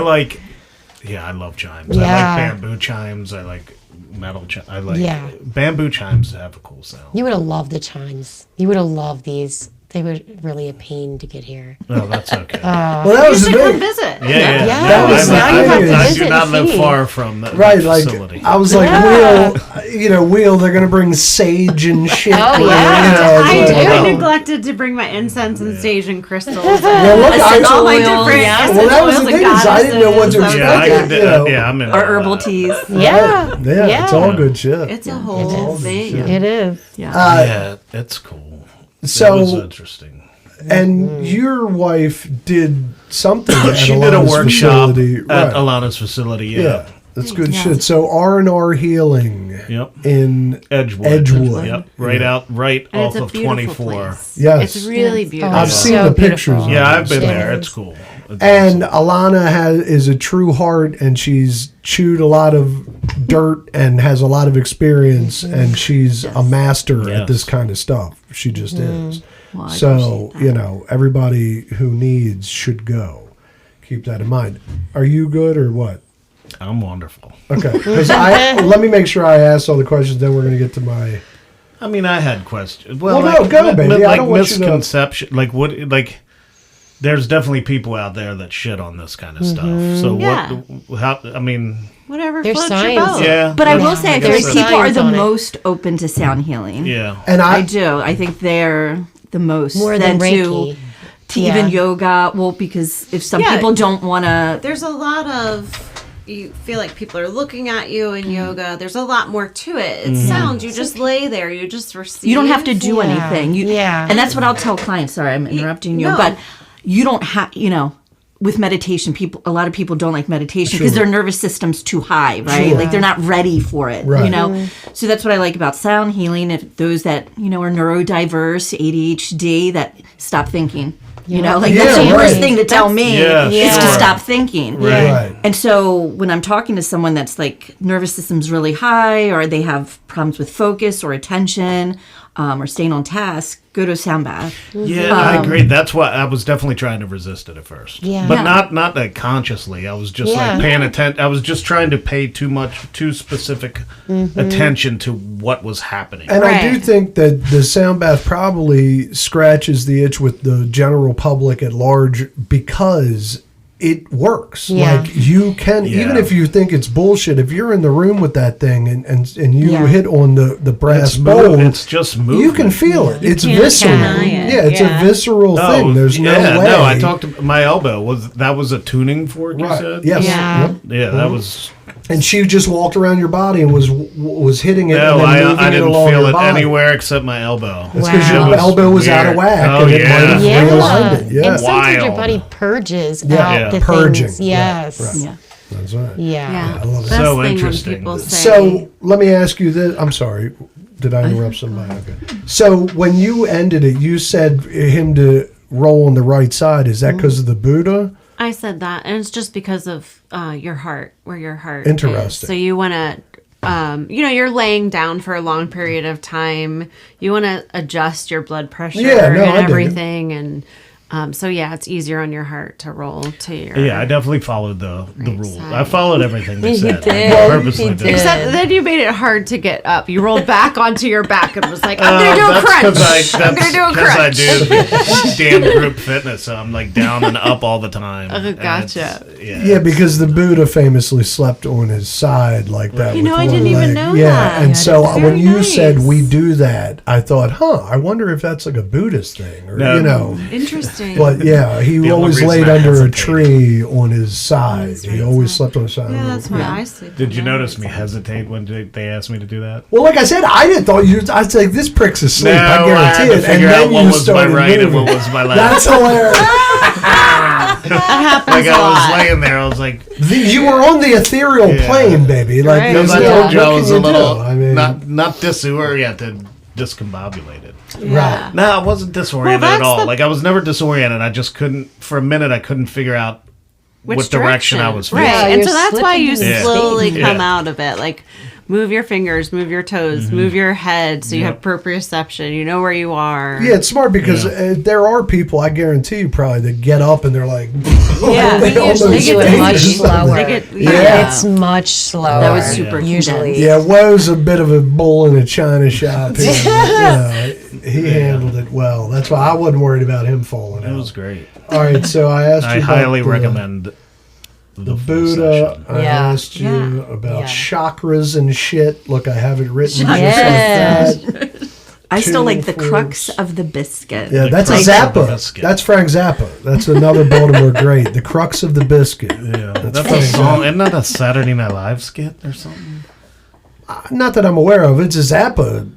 love chimes. I Yeah. like bamboo chimes. I like metal chimes. I like Yeah. bamboo chimes have a cool sound. You would have loved the chimes. You would have loved these. They were really a pain to get here. No, that's okay. Well, that was the You should come thing. visit. yeah. Yeah, That was I, the I, thing I is- do not live Visit far from the Right, like facility. I was like, Wheel, they're gonna bring sage and shit. Oh, with, yeah. I it's like, do. neglected to bring my incense and sage and crystals. Well, look, Essential all my oils, different yeah. well, that was the oils thing and is I didn't know what to goddesses. expect. yeah, I can, you know. yeah, I'm in Or herbal teas. Yeah. Yeah, it's all good shit. It's a whole thing. It is. Yeah, it's cool. That was So, interesting. and your wife did something. At She did a Alana's workshop facility. at Right. Alana's facility. Yeah, that's good shit. So R&R Healing Yep. in Edgewood. Edgewood. Yep. Right And off it's a of beautiful 24. place. Yes. It's really beautiful. I've seen So the beautiful. pictures. Yeah, I've been It there. is. It's cool. It's And Alana is a true heart, and she's chewed a lot of dirt and has a lot of experience, and she's a master at Yes. this kind of stuff. She just is. Well, I So, appreciate that. everybody who needs should go. Keep that in mind. Are you good or what? I'm wonderful. Okay. Because let me make sure I ask all the questions, then we're going to get to my. I mean, I had questions. Well, Well, no, go, baby. I Like don't want you to- misconception. Like what? Like there's definitely people out there that shit on this kind of stuff. So Yeah. what? How? I mean, Whatever There's floats your science. boat. yeah. But I will say, I feel like guess people are Science the on it. most open to sound healing. Yeah. And I do. I think they're the most More than to Reiki. even Yeah. yoga. Well, because if some Yeah. people don't want to, There's a lot of you feel like people are looking at you in yoga. There's a lot more to it. It's sounds. You just lay there. You just receive. you don't have to do Yeah. anything. Yeah. And that's what I'll tell clients. Sorry, I'm interrupting you, no. but you don't have. With meditation, a lot of people don't like meditation because their nervous system's too high, right? Sure. Like they're not ready for it, Right. So that's what I like about sound healing. If those that are neurodiverse, ADHD, that stop thinking, like Yeah, that's the right. worst thing to tell me Yeah, is to sure. stop thinking. Right. And so when I'm talking to someone that's like nervous system's really high, or they have problems with focus or attention, or staying on task, go to a sound bath. Yeah, I agree. That's why I was definitely trying to resist it at first. Yeah. But Yeah. not like consciously. I was just Yeah. like paying attention. I was just trying to pay too specific attention to what was happening. And I do Right. think that the sound bath probably scratches the itch with the general public at large because it works. Yeah. Like you can, even Yeah. if you think it's bullshit, if you're in the room with that thing and you Yeah. hit on the brass it's bowl, it's just movement. you can feel it. It's can't visceral. deny it. Yeah, it's Yeah. a visceral thing. There's no way. No, I talked to my elbow. That was a tuning fork, you Right. said? Yes. Yeah. Yep. Yeah, that was. And she just walked around your body and was hitting it. No, and then moving I it didn't along feel your it body. anywhere except my elbow. That's because Wow. your It was elbow was out of weird. whack Oh, and it might have yeah. realigned it. Yeah. And sometimes your Wild. body purges Yeah. out Yeah. the Purging. things. Yes. Right. Yeah. That's right. Yeah. Yeah. I love it. Best So thing interesting. When people say, So let me ask you this. I'm sorry. Did I interrupt somebody? Okay. So when you ended it, you said him to roll on the right side. Is that because of the Buddha? I said that, and it's just because of your heart, where your heart Interesting. is. So you want to, you're laying down for a long period of time. You want to adjust your blood pressure Yeah, no, I and dig it. everything, and So yeah, it's easier on your heart to roll to your. Yeah, I definitely followed the rules. side. I followed everything they He said. did. I purposely He did. did. Except then you made it hard to get up. You rolled back onto your back and was like, "I'm gonna do a That's crunch. I'm because gonna do a I crunch." do damn group fitness, so I'm like down and up all the time. And Gotcha. Yeah, because the Buddha famously slept on his side like that. You with know, I one didn't even leg. know Yeah, that. and Yeah, so that's when very you nice. said we do that, I thought, I wonder if that's like a Buddhist thing, or No. Interesting. But yeah, he The only always reason laid I under a hesitated. tree on his side. He always slept on his side. yeah, that's why I sleep. Did you on notice that. me hesitate when they asked me to do that? Well, like I said, I didn't thought you. I was like, this prick's asleep. I had guarantee to it. And figure out then what you was my started right and moving. what was my left. That's hilarious. That happens Like a I lot. was laying there, I was like, You were on the ethereal Yeah. plane, baby. Like Right. there's because I no- told you what I can was you a little do? I mean, not disoriented, discombobulated. right. No, I wasn't disoriented Well, at that's all. the- Like I was never disoriented. I just couldn't. For a minute, I couldn't figure out Which direction I was right? facing. Yeah, And you're so that's why you slipping into slowly space. come Yeah. out of it. Like move your fingers, move your toes, move your head, so you have proprioception. You know where you are. Yeah, it's smart because Yeah. there are people, I guarantee you, probably that get up and they're like, Yeah, they we almost They usually do it faint much or something. slower. They get- Yeah. It's much slower. That was super usually. Yeah, Woe's a bit of a bull in a china shop. Here, but, he handled it well. That's why I wasn't worried about him falling It out. was great. All right, so I asked you I about highly the- recommend the full Buddha. session. I Yeah. asked you about Yeah. chakras and shit. Look, I have it written Yes. just like that. I still like the 2 crux forks. of the biscuit. Yeah, that's a crux of the Zappa. biscuit. That's Frank Zappa. That's another Baltimore great. The crux of the biscuit. Yeah, that's a Frank song. Zappa. Isn't that a Saturday Night Live skit or something? Not that I'm aware of. It's a Zappa.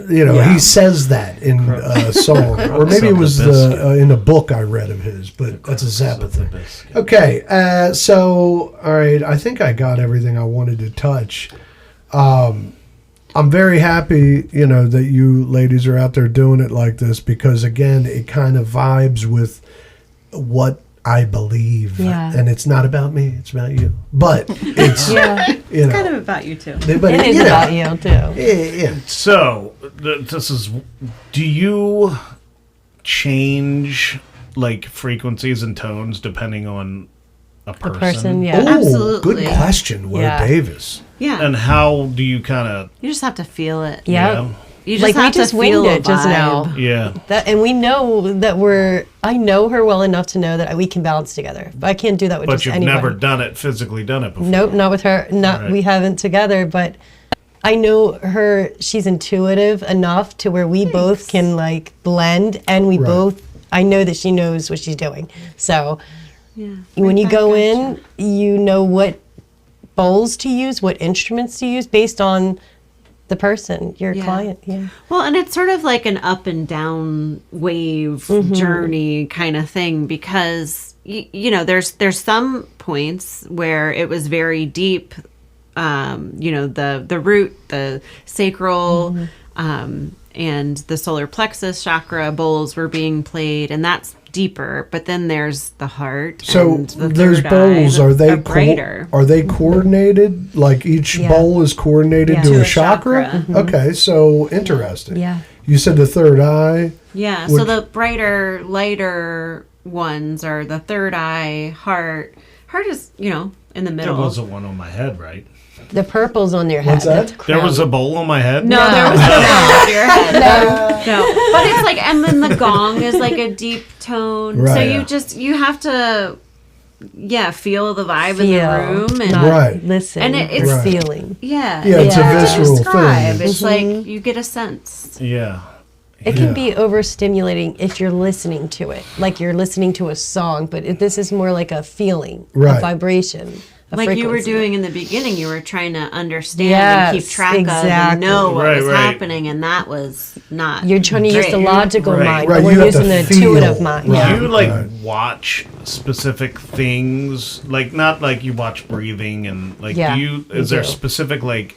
You know, he says that in a song, or maybe it was in a book I read of his. But that's a Zappa thing. Okay, so all right, I think I got everything I wanted to touch. I'm very happy, you know, that you ladies are out there doing it like this because again, it kind of vibes with what I believe, Yeah. and it's not about me; it's about you. But it's Yeah. you know, Kind of about you too. but It is you know, about you, too. yeah. So, this is. Do you change like frequencies and tones depending on a person? The person, yeah. Ooh, Absolutely. good question, Will Yeah. Davis. Yeah. And how do you kind of? You just have to feel it. Yeah. You just Like, we have just to winged feel it just a now. vibe. Yeah. That, and we know that I know her well enough to know that we can balance together. But I can't do that with But just you've anybody. never physically done it before. Nope, not with her. Not Right. We haven't together, but I know her. She's intuitive enough to where we both can like blend, and we Right. both. I know that she knows what she's doing. So Yeah. when you Right go back at in, you know what bowls to use, what instruments to use, based on the person, your Yeah. client. Yeah. Well, and it's sort of like an up and down wave journey kind of thing because you know there's some points where it was very deep, you know the root, the sacral, and the solar plexus chakra bowls were being played, and that's deeper. But then there's the heart. So and the those third bowls eye, are they brighter? are they coordinated? Like each Yeah. bowl is coordinated Yeah. to To a a chakra? chakra. Okay, so interesting. Yeah. You said the third eye. Yeah, Which- so the brighter, lighter ones are the third eye, heart. Heart is, you know, in the There middle. wasn't one on my head, right? The purple's on your head. What's that? That's There was a crown. bowl on my head. No, there was no on your head. No. But it's like, and then the gong is like a deep tone. So Right. you have to, feel the vibe in Feel, the room. And not Right. listen. And it's- Right. feeling. yeah. Yeah, it's a hard to visceral describe. thing. It's like you get a sense. Yeah. It Yeah. can be overstimulating if you're listening to it, like you're listening to a song, but this is more like a feeling, Right. a vibration, a Like you were frequency. doing in the beginning, you were trying to understand Yes, and keep track of exactly. and know what Right, was right. happening, and that was not. You're trying to use the great. logical Right. mind, Right, but you we're have to using the feel. intuitive mind. Right. Yeah. Do you like Right. watch specific things? Like not like you watch breathing and like Yeah, do you we is there do. specific like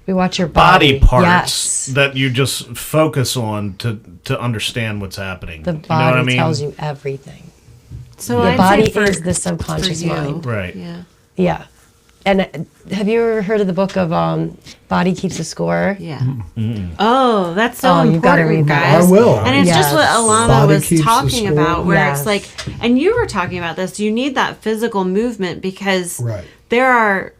We watch your body body, parts Yes. that you just focus on to understand what's happening? The You know body what I mean? tells you everything. So The I'd body say for, is the for subconscious you. mind. Right. Yeah. Yeah. And have you ever heard of the book of Body Keeps a Score? Yeah. Oh, that's so you've gotta important, read that. guys. I will. And it's just what Yes. Alana Body was keeps the talking score. about, where Yes. it's like, and you were talking about this, you need that physical movement because Right. there are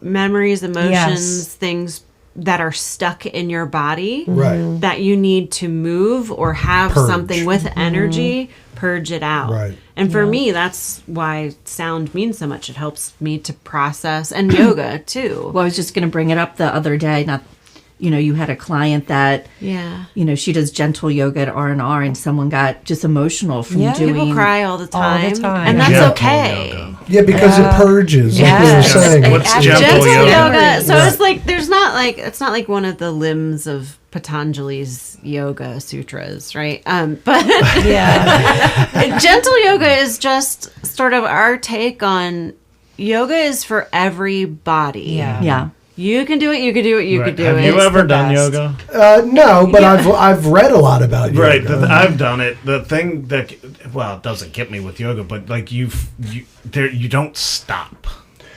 memories, emotions, Yes. things that are stuck in your body Right. that you need to move or have Purge. something with energy, purge it out. Right. And for me, that's why sound means so much. It helps me to process, and yoga too. Well, I was just going to bring it up the other day. Not, you had a client that, Yeah. she does gentle yoga at R&R, and someone got just emotional from Yeah. doing. People cry all the time. time. And that's Gentle okay. yoga. Yeah, because it purges, like we were Yes. saying. What's It gentle Gentle yoga? yoga. So Right. it's like it's not like one of the limbs of Patanjali's yoga sutras, right? But Yeah. gentle yoga is just sort of our take on yoga is for everybody. Yeah. Yeah. You can do it. You can do it. You Right. can do Have it. you ever the done best. yoga? No, but I've read a lot about yoga. Right, I've done it. The thing that, well, it doesn't get me with yoga, but like you don't stop.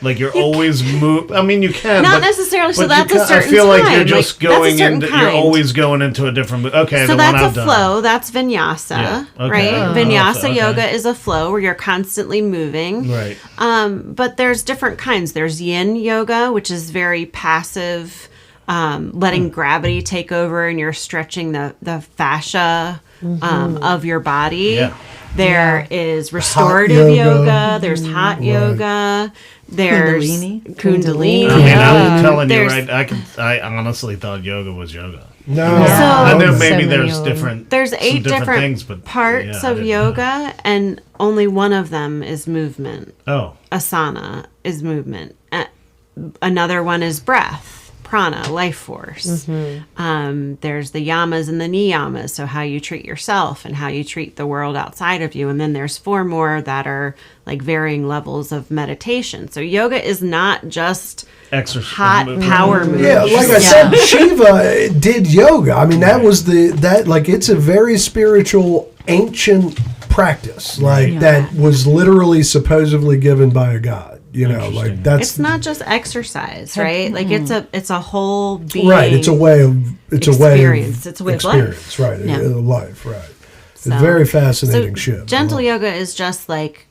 Like you're always move. I mean, you can. Not but, necessarily, so but that's you a I certain feel like time. you're just Like, that's a going certain into. kind. You're always going into a different. Okay, So the that's one a I've done. flow. That's vinyasa, Yeah. Okay. right? Oh. Vinyasa Okay. yoga is a flow where you're constantly moving. Right. But there's different kinds. There's yin yoga, which is very passive, letting gravity take over, and you're stretching the fascia of your body. Yeah. There is restorative yoga. yoga. There's hot yoga. There's Kundalini. I mean, I'm telling you, There's- right? I honestly thought yoga was yoga. No. I know So maybe many there's of them. different. There's some 8 different things, but parts yeah, I of didn't- yoga, and only one of them is movement. Oh, Asana is movement. Another one is breath, prana, life force. There's the yamas and the niyamas, so how you treat yourself and how you treat the world outside of you. And then there's 4 more that are like varying levels of meditation. So yoga is not just exercise. hot power movement. Yeah, like I said, Shiva did yoga. I mean, that was it's a very spiritual, ancient practice, like that was literally supposedly given by a god. Like that's It's not just exercise, right? Like it's a whole being. right. It's a way of Experience. It's a way of life. experience, right? Yeah. Life, right? So- It's very fascinating So shit. gentle yoga is just like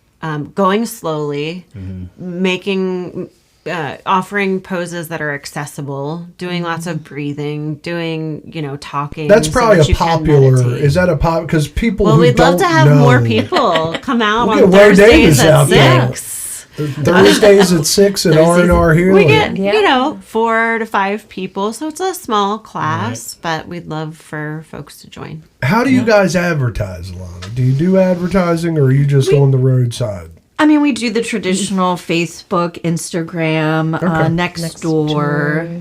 going slowly, making, offering poses that are accessible, doing lots of breathing, doing talking. That's so probably that a you can popular. meditate. Is that a pop? Because people. Well, who we'd love don't to have know, more people come out We'll on get Wade Thursdays Davis at out there. 6. Thursdays at 6 at R&R here. We get 4 to 5 people, so it's a small class, but we'd love for folks to join. How do you guys advertise, Alana? Do you do advertising, or are you just on the roadside? I mean, we do the traditional Facebook, Instagram, Okay. Nextdoor,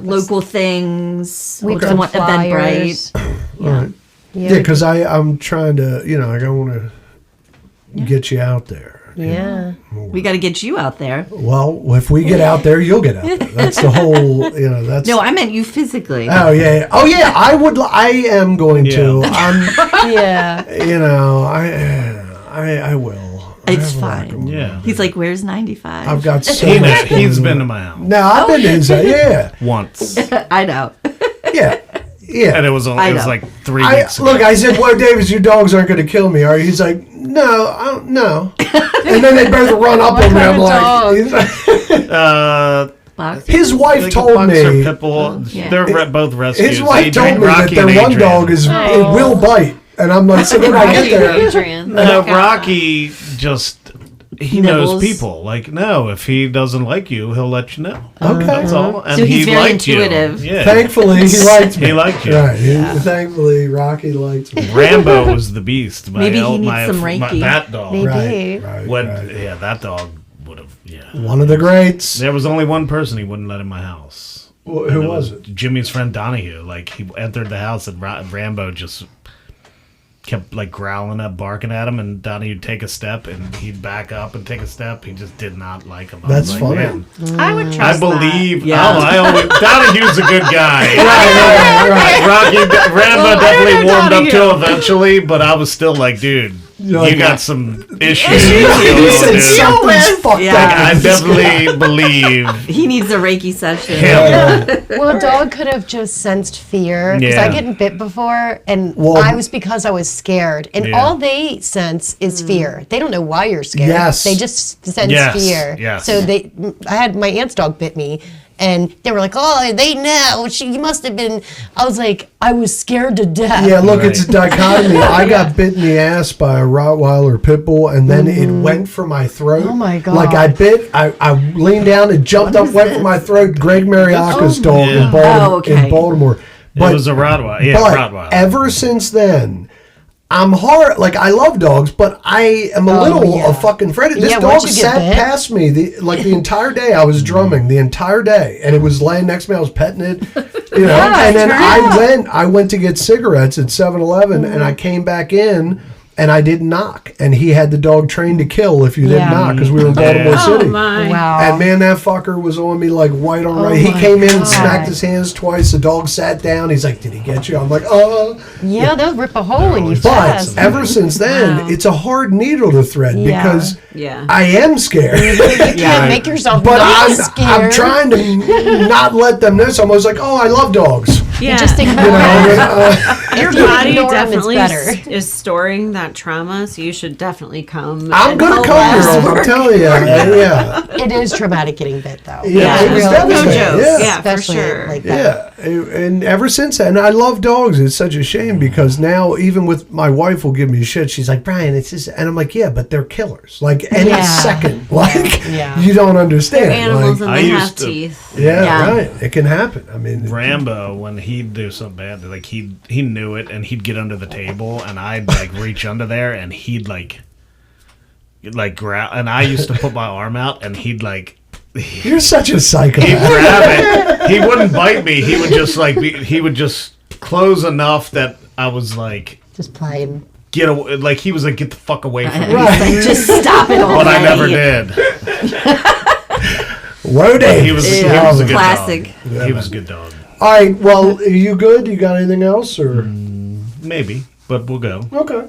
local things, We somewhat put flyers. Eventbrite. Yeah, because I'm trying to, I want to get you out there. Yeah. We got to get you out there. Well, if we get out there, you'll get out there. That's the whole, that's. No, I meant you physically. Oh yeah. Oh yeah. I am going to. Yeah. I'm. Yeah. I will. It's I fine. reckon. yeah. He's like, "Where's 95?" I've got so He much. he's going been to on. my house No, I've been to his. Yeah. once, I know. Yeah. Yeah. and it was I know. like 3 weeks ago. Look, I said, "Whoa, Davis, your dogs aren't going to kill me, are you?" He's like, "No, I don't know." And then they both run up on me. I'm like, Box. his wife Like told Bucks or me. pit bull, Yeah. they're both rescues. His wife told me that Rocky their and one Adrian. dog it will bite, and I'm like, so then I get there. Adrian. Rocky just he Nibbles. knows people. Like, no, if he doesn't like you, he'll let you know. Okay. That's all. And So he's he very liked intuitive. You. Yeah. Thankfully, he liked me. He liked you. Right. Thankfully, Rocky liked me. Rambo was the beast. Maybe he needs some Reiki. That dog. Maybe. Right. Yeah, that dog would have. Yeah. One of the greats. There was only one person he wouldn't let in my house. Who And was it? Jimmy's friend Donahue. Like, he entered the house and Rambo just kept like growling at, barking at him, and Donahue would take a step and he'd back up and take a step. He just did not like him. I That's was funny. Man, I would trust I believe. Yeah. I always, Donahue's a good guy. Right. Rocky Rambo I don't definitely know warmed up to Donahue. eventually, but I was still like, dude, You got some issues. He said Dude. something's fucked Yeah. up. I definitely believe He needs a Reiki session. him. Well, a dog could have just sensed fear because Yeah. I get bit before, and Well- I was because I was scared, and Yeah. all they sense is fear. They don't know why you're scared. Yes. They just sense Yes, fear. yes. So I had my aunt's dog bit me, and they were like, "Oh, they know. She must have been." I was like, I was scared to death. Yeah, look, Right. it's a dichotomy. I got bit in the ass by a Rottweiler pit bull, and then it went for my throat. Oh, my God. Like I leaned down, it jumped up, went for my throat. Greg Mariaka's dog in Baltimore. Oh, okay. In Baltimore. It was a Rottweiler. Yeah, But Rottweiler. ever since then, I'm hard. Like I love dogs, but I am a little yeah. fucking afraid. This Yeah, dog once you get sat bit. past me the entire day. I was drumming the entire day, and it was laying next to me. I was petting it, you know. and then I went to get cigarettes at 7-Eleven, and I came back in. And I didn't knock, and he had the dog trained to kill if you didn't Yeah. knock, because we were in Baltimore Yeah. City. Oh my. Wow. And man, that fucker was on me like white on right. He my came in and God. smacked his hands twice. The dog sat down. He's like, "Did he get you?" I'm like, "Oh." Yeah, they'll rip a hole in you But fast. ever since then, it's a hard needle to thread Yeah. because Yeah. I am scared. You can't make yourself But not I'm scared. trying to not let them know. So I'm always like, "Oh, I love dogs." Yeah. Just ignore You know, it. Your If you body ignore 'em, it's definitely better. is storing that trauma, so you should definitely come. I'm and gonna help come, us. girls. I'm telling you. Yeah, It is traumatic getting bit, though. yeah. It was Real- No devastating. joke. Yeah. Yeah, for Especially sure. like that. Yeah, and ever since then, I love dogs. It's such a shame because now, even with my wife, will give me shit. She's like, "Brian, it's just," and I'm like, "Yeah, but they're killers. Like any Yeah. second, like Yeah. you don't understand. They're animals like, and I they used have to- teeth. yeah, Yeah. right. It can happen. I mean, Rambo, when he'd do something bad, like he knew it, and he'd get under the table, and I'd like reach under there, and he'd like grab, and I used to put my arm out, and he'd like you're such a he'd psychopath. grab it. He wouldn't bite me. He would just he would just close enough that I was like Just playing. get away. Like he was like, get the fuck away from me. Like, just stop it already. But I never did. Whoa, He was a good Classic. dog. He was a good dog. All right. Well, are you good? You got anything else, or Maybe, but we'll go. okay?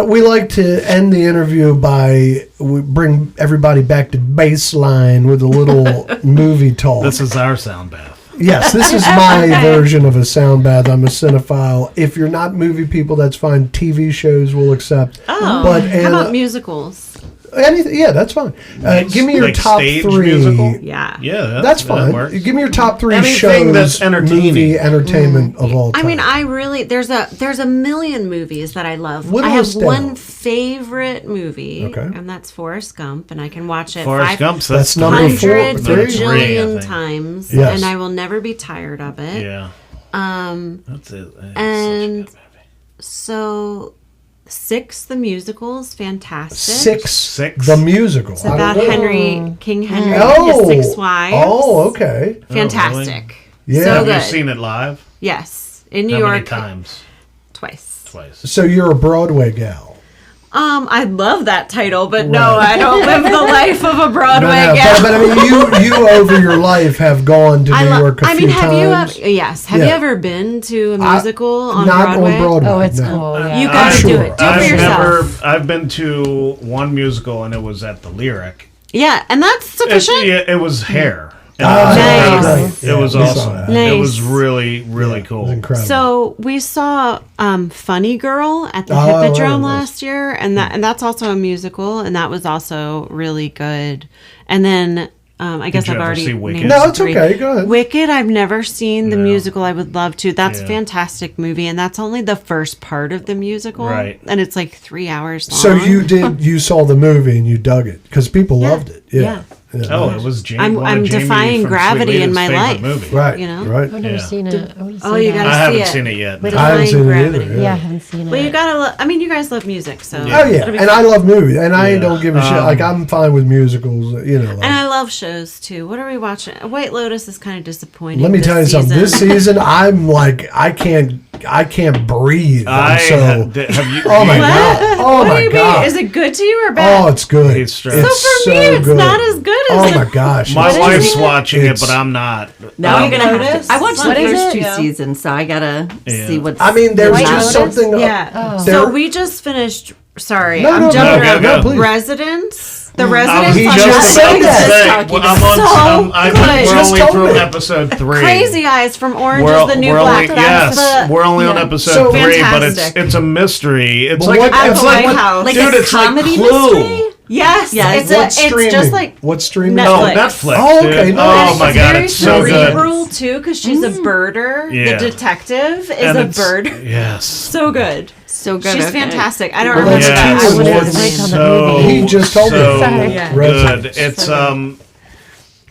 We like to end the interview by we bring everybody back to baseline with a little movie talk. This is our sound bath. Yes, this is my version of a sound bath. I'm a cinephile. If you're not movie people, that's fine. TV shows we'll accept. Oh, But how about musicals? anything? Yeah, that's fine. Give me your Like top stage 3. musical? Yeah. Yeah, That's that fine. works. Give me your top 3 Anything shows, that's entertaining. movie entertainment of all time. I mean, I really there's a million movies that I love. Whittle I have us down. one favorite movie, Okay. and that's Forrest Gump, and I can watch it Forrest Gump. That's number 500 4, 3? bajillion times, Yes. and I will never be tired of it. Yeah, that's it. It's and such a good movie. So, Six, the musical, is fantastic. Six, the musical. It's about King Henry, Oh, his 6 wives. Oh, okay. Fantastic. Yeah. So Have good. you seen it live? Yes, in New How York. many times? Twice. Twice. So you're a Broadway gal. I love that title, but no, I don't live the life of a Broadway gal. But I mean, you over your life have gone to New York a few have times. you ever? Yes. Have Yeah. you ever been to a musical on Not Broadway? on Broadway. Oh, it's no. cool. Yeah. You I'm gotta sure. do it. Do it for yourself. I've been to one musical, and it was at the Lyric. Yeah, and that's sufficient. It was Hair. And Nice. Right. It was we saw awesome. that. Nice. It was really, really It cool. was incredible. So we saw Funny Girl at the Oh, Hippodrome right, last year, and that's also a musical, and that was also really good. And then I guess you I've ever already see Wicked? named No, it's 3. okay. Go ahead. Wicked, I've never seen the No. musical. I would love to. That's a Yeah. fantastic movie, and that's only the first part of the musical, Right. And it's like 3 hours long. So you saw the movie and you dug it because people loved it. Yeah. Oh, it was Jamie. I'm defying gravity in my life. Movie. Right. You know? Right. I've never Yeah. seen it. I wanna see Oh, you that. gotta I see haven't it. seen it yet. But no. I haven't Defying seen it gravity. either. Yeah, I haven't seen it. Well, you gotta. I mean, you guys love music, so. Oh yeah, it'll be and fun. I love movies, and I Yeah. don't give a shit. Like I'm fine with musicals, you know. Like, And I love shows too. What are we watching? White Lotus is kind of disappointing. let me this tell you something. This season. season, I'm like I can't breathe. I'm so. have you? Oh my you- god! Oh What do my you god! mean? Is it good to you or bad? Oh, it's good. It's straight. so It's for me, it's good. not as good as. Oh the- my gosh! My it's wife's just- watching it, it's- but I'm not. Now you're gonna have Lotus? to. I watched the What is first it? 2 Yeah. seasons, so I gotta Yeah. see what's. I mean, there's White just Lotus? something. Yeah. there- So we just finished sorry, No, I'm no, jumping no, around. go, please. Residents. The Residents. he on just Netflix said is that. talking I think we're Just only told through me. episode 3. Crazy Eyes from Orange We're, is the New we're Black. only, That's yes, the we're only on episode So 3, but fantastic. it's a mystery. It's But like what- it's At the like White House. Like dude, a it's like comedy Clue. mystery? Yes, Yes. What's streaming? it's just like What's streaming? No, Netflix. Netflix. Oh, dude. okay, nice. Oh my god, it's so good. cerebral too, because she's a birder. Yeah. The detective is And a it's- bird. Yes. So good. So good. She's okay. fantastic. I don't Well, remember that's that. two I would awards. have Break on that So movie. He just told me. so Sorry. Yeah. good. Residents. It's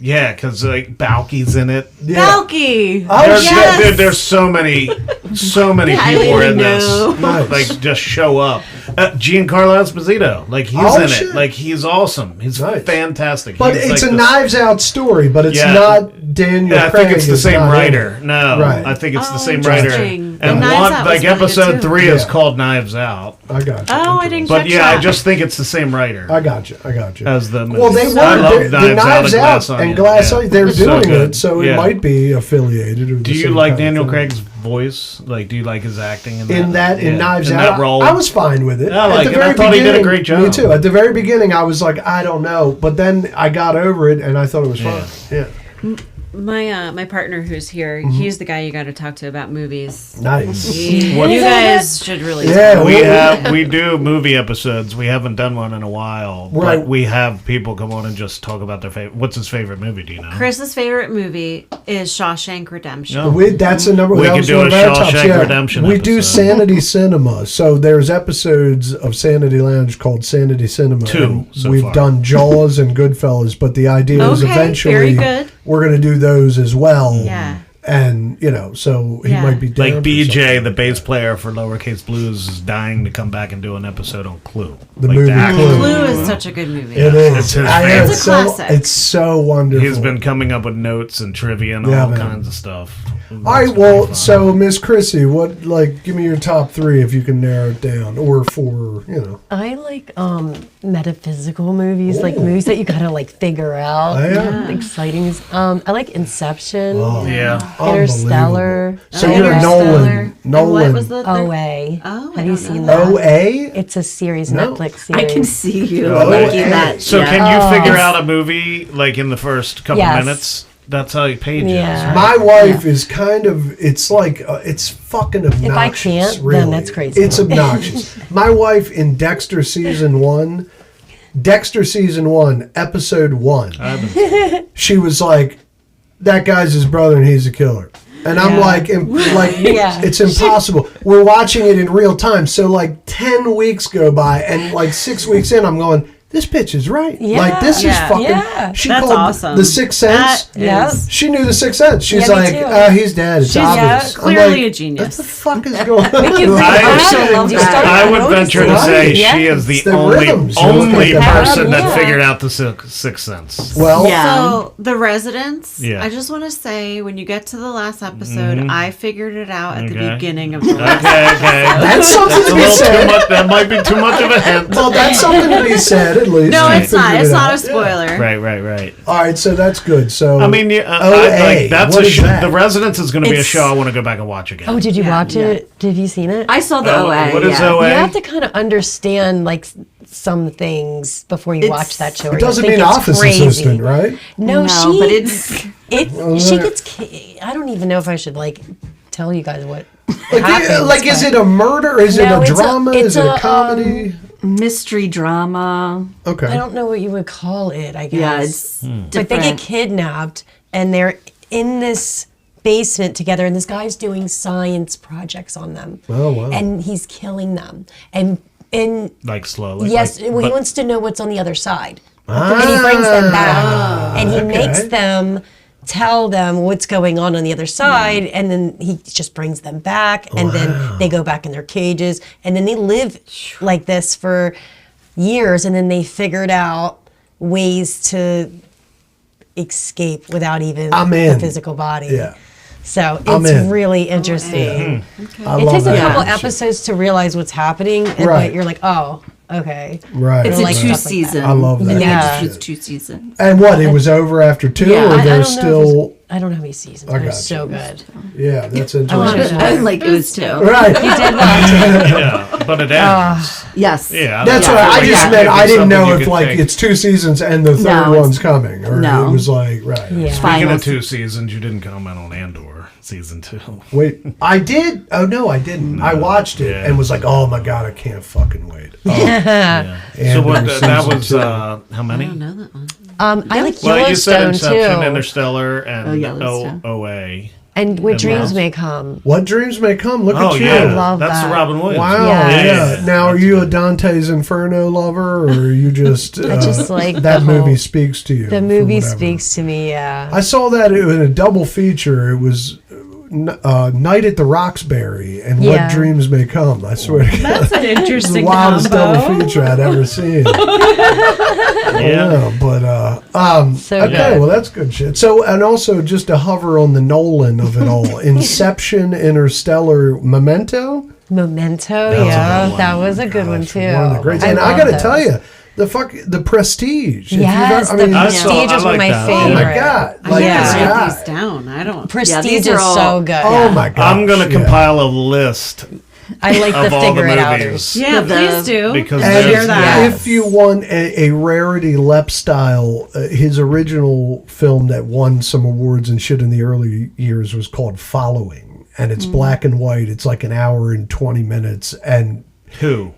yeah, because like Balky's in it. Yeah. Balky. Oh, There's, yes. there's so many I people didn't in this. know. Nice. Like just show up. Giancarlo Esposito, like he's Oh, in shit. it. Like he's awesome. He's Nice. fantastic. But He's it's like a this- Knives Out story, but it's Yeah. not Daniel Yeah, I Craig. think it's the is same not in writer. it. No, Right. I think it's the Oh, same writer. interesting. And Knives one, Out like was really good, episode too. 3 is Yeah. called Knives Out. I got you. Oh, I didn't But catch yeah, I that. just think it's the same writer I got you. I got you. as the movie. Well, they I were. love The Knives and Out and Glass Onion. They're So doing good. it, so Yeah. it might be affiliated. Or Do you like Daniel Craig's voice? Like, do you like his acting in that in Yeah. Knives in Out? that role? I was fine with it. I like At it. the I very thought he did a beginning- great job. Me too. At the very beginning, I was like, I don't know, but then I got over it and I thought it was fine. Yeah, My partner who's here, he's the guy you got to talk to about movies. nice. You guys should really. Yeah, talk. We do movie episodes. We haven't done one in a while, Right. but we have people come on and just talk about their favorite. What's his favorite movie? Do you know? Chris's favorite movie is Shawshank Redemption. No. That's a number. We that could was do one a of our Shawshank tops, yeah. Redemption We do episode. Sanity Cinema. So there's episodes of Sanity Lounge called Sanity Cinema. 2 and so we've far. done Jaws and Goodfellas, but the idea is Okay, eventually very good. we're going to do those as well. Yeah. And so he Yeah. might be down Like for BJ, something. the bass player for Lowercase Blues, is dying to come back and do an episode on Clue. The like movie actual- Clue. Blue is such a good movie. It is. It's his I- favorite. It's a classic. It's so wonderful. He's been coming up with notes and trivia and Yeah, all man. kinds of stuff. All right, well, so Miss Chrissy, give me your top 3 if you can narrow it down, or 4, I like metaphysical movies, like movies that you gotta like figure out. Oh, yeah? Exciting. I like Inception, Yeah. Interstellar. Unbelievable. So you're a Interstellar. Nolan. And what was the OA. Oh, I Have you don't seen know that? OA? It's a series, No. Netflix series. I can see you Oh, liking okay. that. So yeah. can you figure out a movie like in the first couple Yes. minutes? That's how pages. Yeah. Right? My wife is kind of, it's like, it's fucking obnoxious. I can't, then really. that's crazy. It's obnoxious. My wife in Dexter season 1, episode 1, she was like, that guy's his brother and he's a killer. And I'm Yeah. like, Yeah. it's impossible. We're watching it in real time. So like 10 weeks go by and like 6 weeks in, I'm going, this bitch is right. Yeah. Like this is Yeah. fucking, Yeah. she That's called awesome. The Sixth Sense. That Yeah. is She knew The Sixth Sense. She's Yeah, me like, too. he's dead. It's She's obvious. I'm clearly like, a genius. What the fuck is going on? You I also love that. I would venture to say Yeah. she is the It's the only rhythms. You're looking only at the person that pattern. figured out the Sixth Sense. Well, Yeah. So the Residents. Yeah. I just want to say, when you get to the last episode, I figured it out at the Okay. beginning of the last. Okay. that's something That's to a be little too said. much. That might be too much of a hint. Well, that's something to be said, at least. No, You it's not. figured It's it not out. a spoiler. Right. All right, so that's good. So I mean, OA, that's what a is show. that? The Residence is going to be a It's- show I want to go back and watch again. Oh, did you watch yeah. it? Have you seen it? I saw the Oh, OA. what is yeah. OA? You have to kind of understand like some things before you It's- watch that show. or it you'll doesn't think mean it's office crazy. assistant, right? No, No, she. but it's She gets. I don't even know if I should like tell you guys what happens. Like, is but- it a murder? Is No, it a it's a- drama? it's Is it a a, comedy? mystery drama. Okay. I don't know what you would call it. I guess. Yeah, it's But they different. get kidnapped and they're in this basement together, and this guy's doing science projects on them. Oh, wow. And he's killing them. And Like slowly. yes, like, well, he but- wants to know what's on the other side, and he brings them back, and he okay. makes them tell them what's going on the other side, and then he just brings them back, and then they go back in their cages, and then they live like this for years, and then they figured out ways to escape without even I'm the in. physical body. Yeah. So I'm it's in. really interesting. I It love takes a that couple shit. episodes to realize what's happening, and Right. but you're like, oh, okay. Right. It's like a 2 stuff like that. season. I love that. And Yeah. it was 2 seasons. And what? It was over after 2, Yeah. or I don't there's know still. I don't know how many seasons. I It was got so you. good. Yeah, that's watched interesting. it. I like it was 2. Right. You did watch it. Yeah, but it ends. Yes. Yeah, That's I what feel I like just that meant. might be I didn't something know you if could like take. it's 2 seasons and the third No, it's- one's coming, or No. it was like right. Yeah. Speaking Final of 2 seasons, you didn't comment on Andor season 2. Wait, I did. Oh no, I didn't. I watched it Yeah. and was like, oh my god, I can't fucking wait. Oh, Yeah. So Andor what? That season was 2. How many? I don't know that one. I like Well, you said Yellowstone Inception, too. Interstellar, and Yellowstone. OA. And Where And Dreams Lost. May Come. What dreams may come? Look Oh at you. yeah, love that's that. Robin Williams. Wow. Yes. Yeah. Now, are That's you good. a Dante's Inferno lover, or are you just? I just like that the movie whole- speaks to you. The for movie whatever. speaks to me, yeah. I saw that in a double feature. It was Night at the Roxbury and Yeah. What Dreams May Come. I swear to God. That's an It's the interesting wildest double combo. feature I'd ever seen. Yeah. But So okay, good. well that's good shit. So, and also just to hover on the Nolan of it all, Inception, Interstellar, Memento. Memento, That's a yeah. good one. That was a good one too. One of the greats. And I love got to those. tell you, the Prestige. If you've Yes, ever- I mean, the I saw- Prestige I is one of like my that. favorite. oh my god, I like Yeah. this gotta write guy. these down. I don't. Prestige these is are all- so good. Oh my god, I'm gonna compile a list I like of the all the figure it outers. movies. Yeah, The- please do. Because And there's- share that. if you want a rarity Lep style, his original film that won some awards and shit in the early years was called Following, and it's black and white. It's like an hour and 20 minutes, and Who?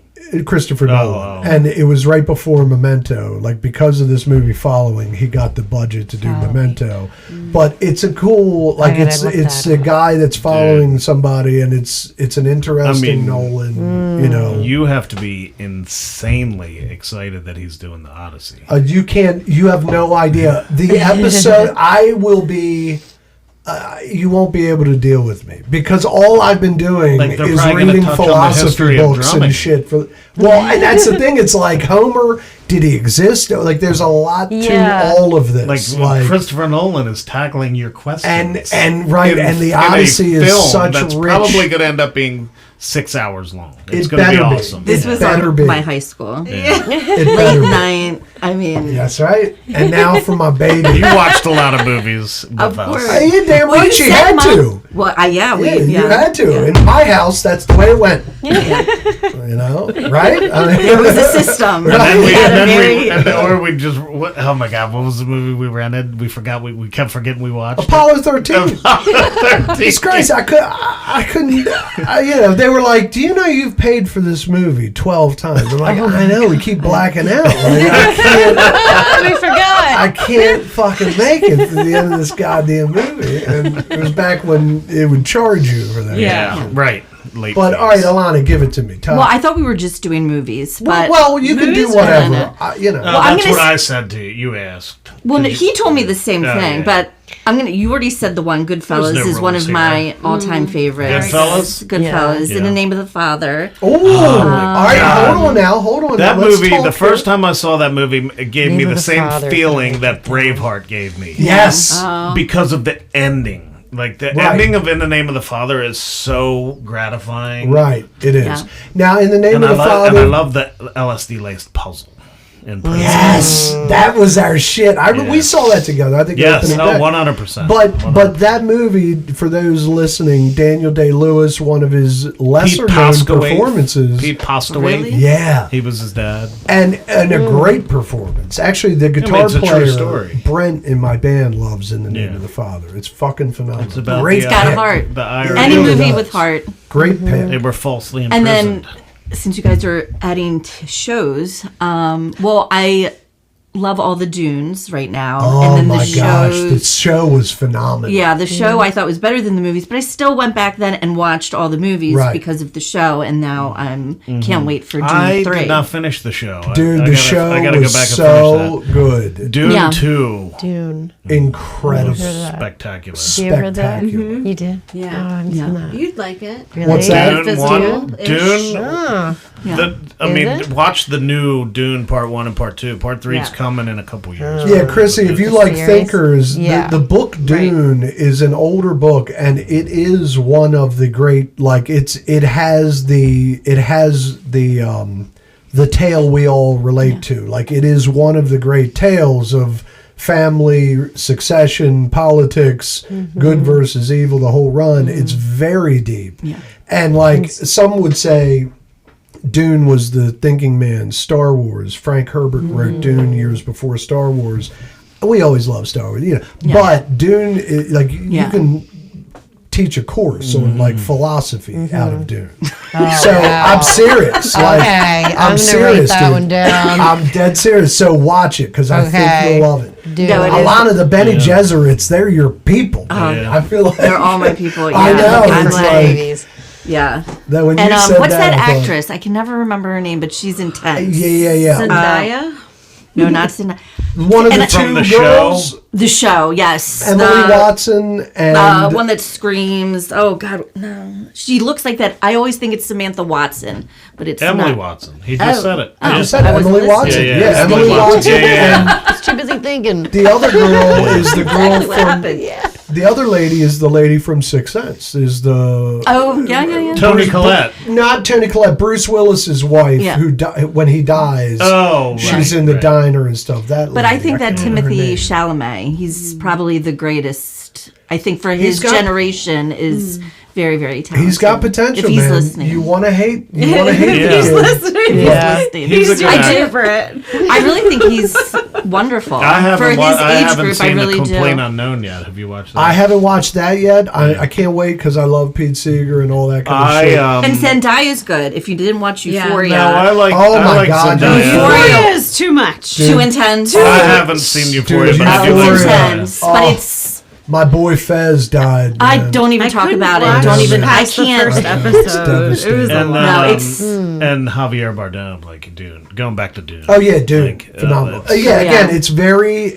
Christopher Nolan, and it was right before Memento. Like because of this movie Following, he got the budget to do Memento. But it's a cool, like gotta it's look it's that a up. guy that's following somebody, and it's an interesting Nolan. You know, You have to be insanely excited that he's doing the Odyssey. you can't, you have no idea. The episode, I will be. You won't be able to deal with me because all I've been doing Like, they're is probably gonna reading touch on the philosophy history of books drumming. and shit. And that's the thing. It's like Homer. Did he exist? Like, there's a lot Yeah. to all of this. Like Christopher Nolan is tackling your questions. and right, in- and the in a Odyssey is film such that's rich. probably going to end up being 6 hours long. It's It going to be better be. awesome. This It was better on be. my high school. It Late better be. night. I mean, That's right. And now for my baby. You watched a lot of movies with Of us. course. Hey, you damn Well, right you you said had Mom- to. Well, Yeah, you had to. Yeah. In my house, that's the way it went. You know, right? I mean, There was a system. And then we, had and a then very- we, and then, or we just, oh my God, what was the movie we rented? We forgot, we kept forgetting we watched. Apollo 13. It's Disgrace. I couldn't. You know, they were like, "Do you know you've paid for this movie 12 times?" I'm like, "I know. We keep blacking out. Like, We forgot. I can't fucking make it to the end of this goddamn movie." And it was back when it would charge you for that. Yeah, right. Late But all right, Alana, give it to me. Tell Well, I thought we were just doing movies, but well, you can do movies whatever. are You know. I'm that's gonna what s- I said to you. You asked. well, he told me the same Oh, thing. yeah. But I'm gonna. You already said the one. Goodfellas no is one rules of here. my all-time favorites. Goodfellas? Goodfellas. Yeah. In the Name of the Father. Oh, all right. God. Hold on now. Hold on. That now. Let's movie, talk the first here. time I saw that movie, it gave me Name the of the same Father. feeling that Braveheart gave me. Yes. Because of the ending. Like, the Right. ending of In the Name of the Father is so gratifying. Right. It is. Yeah. Now, in the name And of I, the love, and I Father. love the LSD-laced puzzle in prison. Yes, that was our shit. We Yeah. saw that together. I think Yes, opening no, day. 100%. But that movie, for those listening, Daniel Day-Lewis, one of his lesser known performances. Pete Postaway. Really? Yeah, He was his dad. and a great performance. Actually, the guitar it's a true player story. Brent in my band loves In the Name Yeah. of the Father. It's fucking phenomenal. It's about great the, Got a pick. heart. The IRL. Any really movie does. with heart. Great pick. They were falsely And imprisoned. then, since you guys are adding shows, well, I love all the Dunes right now. Oh and then my the gosh, shows, the show was phenomenal. yeah, the show I thought was better than the movies, but I still went back then and watched all the movies Right. because of the show, and now I'm can't wait for Dune I 3. did not finish the show. Dude, I the gotta- show I gotta was go back and so finish good. that. Dune Yeah. 2. Dune. Incredible. Spectacular. You ever heard that? Spectacular. You did? Yeah. Oh, I'm Yeah. that. You'd like it. Really? What's that? Dune Physical 1. ish. Dune. Oh. Yeah. I Is mean, it? watch the new Dune Part 1 and Part 2. Part 3 is Yeah. coming in a couple years. Yeah, Chrissy, if you like series? thinkers, Yeah. the book Dune is an older book, and it is one of the great. Like it has the the tale we all relate to. Like, it is one of the great tales of family, succession, politics, good versus evil, the whole run. It's very deep. Yeah. And like some would say, Dune was the thinking man. Star Wars. Frank Herbert wrote Dune years before Star Wars. We always love Star Wars, But Dune, like you can teach a course on like philosophy out of Dune. I'm serious. Like, Okay, I'm gonna serious, write that dude. one down. I'm dead serious. So watch it because I think you'll love it. Dude. No, it A is. lot of the Bene Gesserits, they're your people. I feel like They're all my people. Yeah. I know. I'm It's like like babies. Yeah. that when And you said what's that I thought, actress? I can never remember her name, but she's intense. Yeah. Zendaya. No, not Zendaya. One of the And- two From the girls, The show, yes. Emily the, Watson, and one that screams. Oh God, no. She looks like that. I always think it's Samantha Watson, but it's Emily not. Watson. He just said it. I Yeah. just said I wasn't Emily listening. Watson. Yeah, Yeah, Emily Emily Watson. Watson. Yeah. I was too busy thinking. And the other girl is the girl Exactly what from. happened. The other lady is the lady from Sixth Sense. Is the Oh yeah. Tony Collette. not Tony Collette, Bruce Willis's wife, Yeah. who when he dies. Oh, She's right, in the right. diner and stuff. That. But I lady, think that can't remember her Timothy name. Chalamet, he's probably the greatest. I think for his got- generation is very, very talented. He's got potential, If he's man. listening. You want to hate. You Yeah. want to hate. the He's kid. Listening. Yeah. Listening. He's a good I actor. do. For it. I really think he's wonderful. I haven't, for his I age haven't group. seen I really The Complaint do. Unknown yet. Have you watched that? I haven't watched that yet. I can't wait because I love Pete Seeger and all that kind of shit. And Zendaya's good. If you didn't watch Euphoria, No, I like. Oh I my like God, Zendaya. Euphoria is too much. too intense. I haven't seen Euphoria, Dude, but I do like It's Euphoria. Zendaya. intense, Oh. but it's. My boy Fez died. I man. don't even I talk couldn't about it. watch Don't even. I past the can't. first It's episode. It was devastating. And, No, it's. and Javier Bardem, like Dune. Going back to Dune. Oh yeah, dude, Like, phenomenal. it's- Yeah, again, Yeah.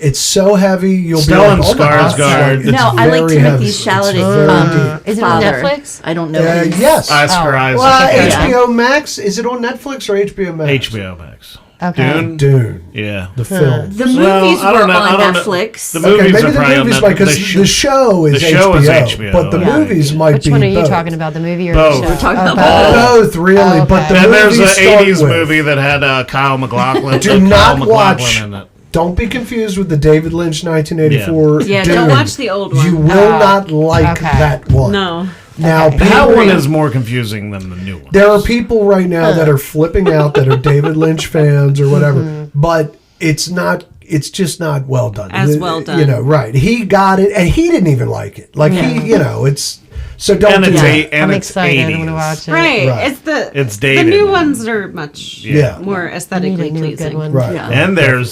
it's so heavy. You'll Stellan be like, oh my God, Skarsgård. it's No, I like very Timothy heavy. It's Chalamet. very deep. Is it on Father. Netflix? I don't know. his- Yes. Oscar Isaac. Well, Yeah. HBO Max. Is it on Netflix or HBO Max? HBO Max. Okay. Dune. Dune, Yeah. the film. The movies Well, I were don't know- I on don't know. Netflix. The Okay, movies maybe are the probably on movies Netflix. because the show is the show is HBO, but the yeah. movies might Which be one are you both. talking about? The movie or Both. the show? We're talking Oh, about both. Both, really, Oh, but the okay. And there's movies an start 80s with- movie that had Kyle MacLachlan. Do Kyle not MacLachlan watch. in it. Don't be confused with the David Lynch 1984. Yeah, Dune. don't watch the old one. You will not like okay. that one. No. Now, Okay. That people- one is more confusing than the new one. There are people right now that are flipping out that are David Lynch fans or whatever, but it's not. It's just not well done. As well done. You know, right? He got it, and he didn't even like it. Like he, you know, it's so don't And do it's that. and I'm it's excited. 80s. I'm going to watch it. Right. Right. It's The dated. new ones are much Yeah. more I need aesthetically a new good pleasing. one. Right. Yeah. And there's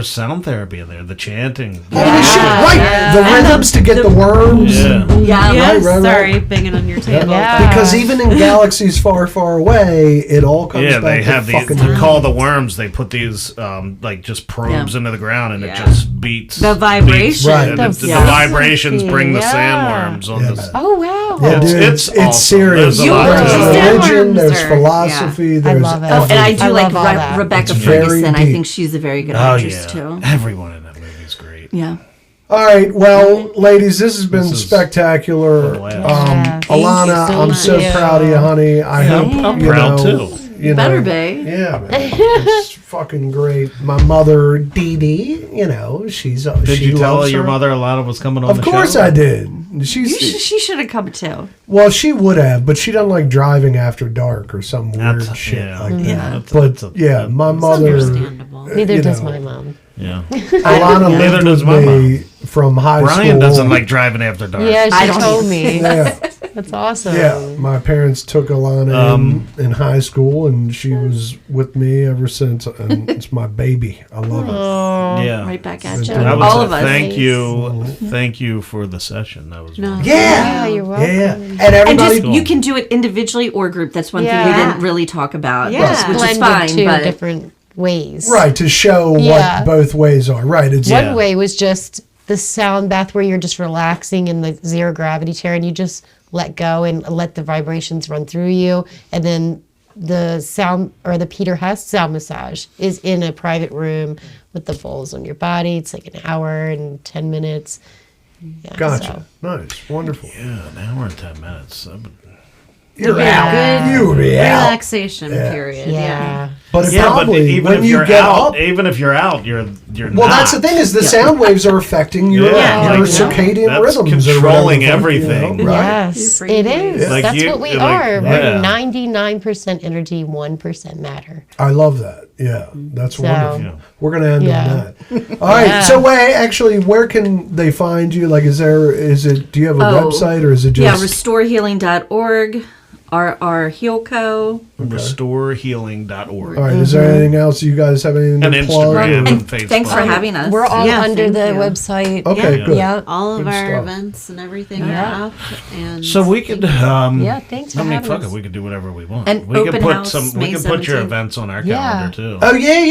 sound therapy in there, the chanting. Oh, they should, right. The rhythms to get the worms. Yeah. Yeah. Yes, right. sorry, banging on your table. Yeah. Because even in galaxies far, far away, it all comes Yeah, back they have to these. fucking They call the worms. They put these like just probes Yeah. into the ground, and Yeah. it just beats The vibration. beats. Right. And That's the so vibrations bring the yeah. sandworms on Yeah. this. Oh, wow. Yeah, It's- dude, it's it's awesome. serious. There's a You lot will to There's it. understand religion, there's worms or- philosophy, I there's love it. Oh, and I everything. do I like love all that. Rebecca It's very Ferguson. I deep. think she's a very good Oh actress yeah, too. everyone in that movie is great. Yeah. All right, well, ladies, this has been This is spectacular. a blast. Yeah, thank Alana, you so I'm so much. proud of you, honey. I hope I'm you proud know, too. You Better know, be. Yeah, man. It's fucking great. My mother, Dee Dee, you know, Did she you tell loves your her. mother Alana was coming on Of the course show? I did. She's She should have come too. well, she would have, but she doesn't like driving after dark or some weird That's, shit yeah, like that. Yeah. But yeah, my mother, Understandable. Neither you does know. my mom. Yeah. Alana Neither lived does with my me from high school. Brian doesn't like driving after dark. Yeah, I she don't told either. me. Yeah. That's awesome. Yeah, my parents took Alana in high school, and she was with me ever since. And it's my baby. I love it. Yeah. Right back at you. That was All of us. Thank you for the session. That was No. wonderful. Yeah, you're welcome. Yeah, and And everybody. just you can do it individually or group. That's one thing we Yeah. didn't really talk about. Yeah. which is Blended fine. two But different ways. right to show Yeah. what both ways are. Right, it's Yeah. One way was just the sound bath where you're just relaxing in the zero gravity chair and you just let go and let the vibrations run through you. And then the sound or the Peter Hess sound massage is in a private room with the bowls on your body. It's like an hour and 10 minutes. Yeah, gotcha. so- Nice, wonderful. Yeah, an hour and 10 minutes. You're Yeah. out. You would be out. Relaxation period. Yeah. Yeah. But it Yeah, but probably even when if you you're get out, up, even if you're out, you're well, not. that's the thing is the sound waves are affecting your, Yeah, your like, circadian that's rhythms, controlling or whatever, everything. You know, right? Yes, Your it brainwaves. is. Like That's you- what we like, are. yeah. We're 99% energy, 1% matter. I love that. Yeah, that's So- wonderful. Yeah. We're gonna end Yeah. on that. All right. Yeah. So, actually, where can they find you? Like, is it? Do you have a website or is it Yeah, just? restorehealing.org, RR Healco. restorehealing.org. All right. Is there anything else you guys have anything And to plug? Instagram And and Facebook. thanks for having us. We're all Yeah, under the thank you. website. Okay, Yeah. good. Yeah. All of Good our stuff. events and everything Yeah. are up. And So we could, Yeah, thanks for I mean, having fuck us. it, we could do whatever we want. And we could open put house, we May could put your 17th. events on our Yeah. calendar too. Oh yeah.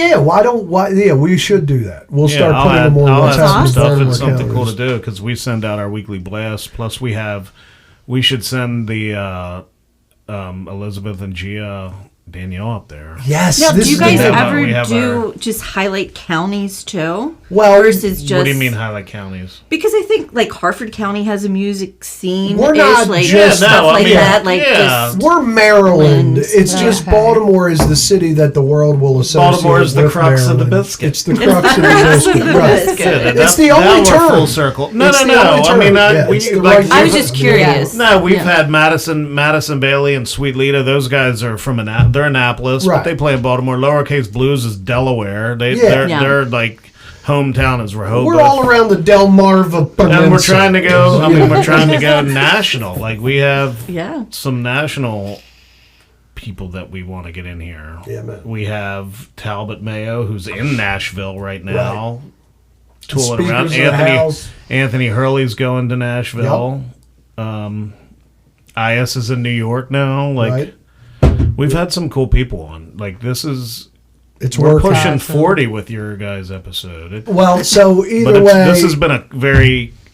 Yeah, we should do that. We'll start I'll putting add, them on I'll what's add some happening stuff. on It's our something cool to calendars. do because we send out our weekly blast. Plus, we should send the Elizabeth and Gia Danielle up there. Yes. Now, do this you is guys the- have our- ever we have do just highlight counties too? Well, versus just What do you mean highlight counties? Because I think like Harford County has a music scene. We're not like just- stuff Yeah, no, I like mean, that. Like yeah. just We're Maryland. Lens. It's just Okay. Baltimore is the city that the world will associate. Baltimore is the with crux of the Maryland. biscuit. It's the crux of the biscuit. Right. biscuit. It's the only now we're term. full circle. No, It's no, the no. only I term. mean, Yeah, we it's the like. right I was term. just curious. No, we've Yeah. had Madison Bailey and Sweet Lita. Those guys are from they're Annapolis, Right. but they play in Baltimore. Lowercase Blues is Delaware. Yeah. They're like hometown is Rehoboth. We're all around the Delmarva Peninsula. and we're trying to go. I mean, we're trying to go national. Like we have Yeah. some national people that we want to get in here. Yeah, man. We have Talbot Mayo, who's in Nashville right now, tooling Speakers around. of the house. Anthony Hurley's going to Nashville. IS is in New York now. Like Right. we've had some cool people on. Like this is It's we're working. pushing Awesome. 40 with your guys' episode. Well, so But either way,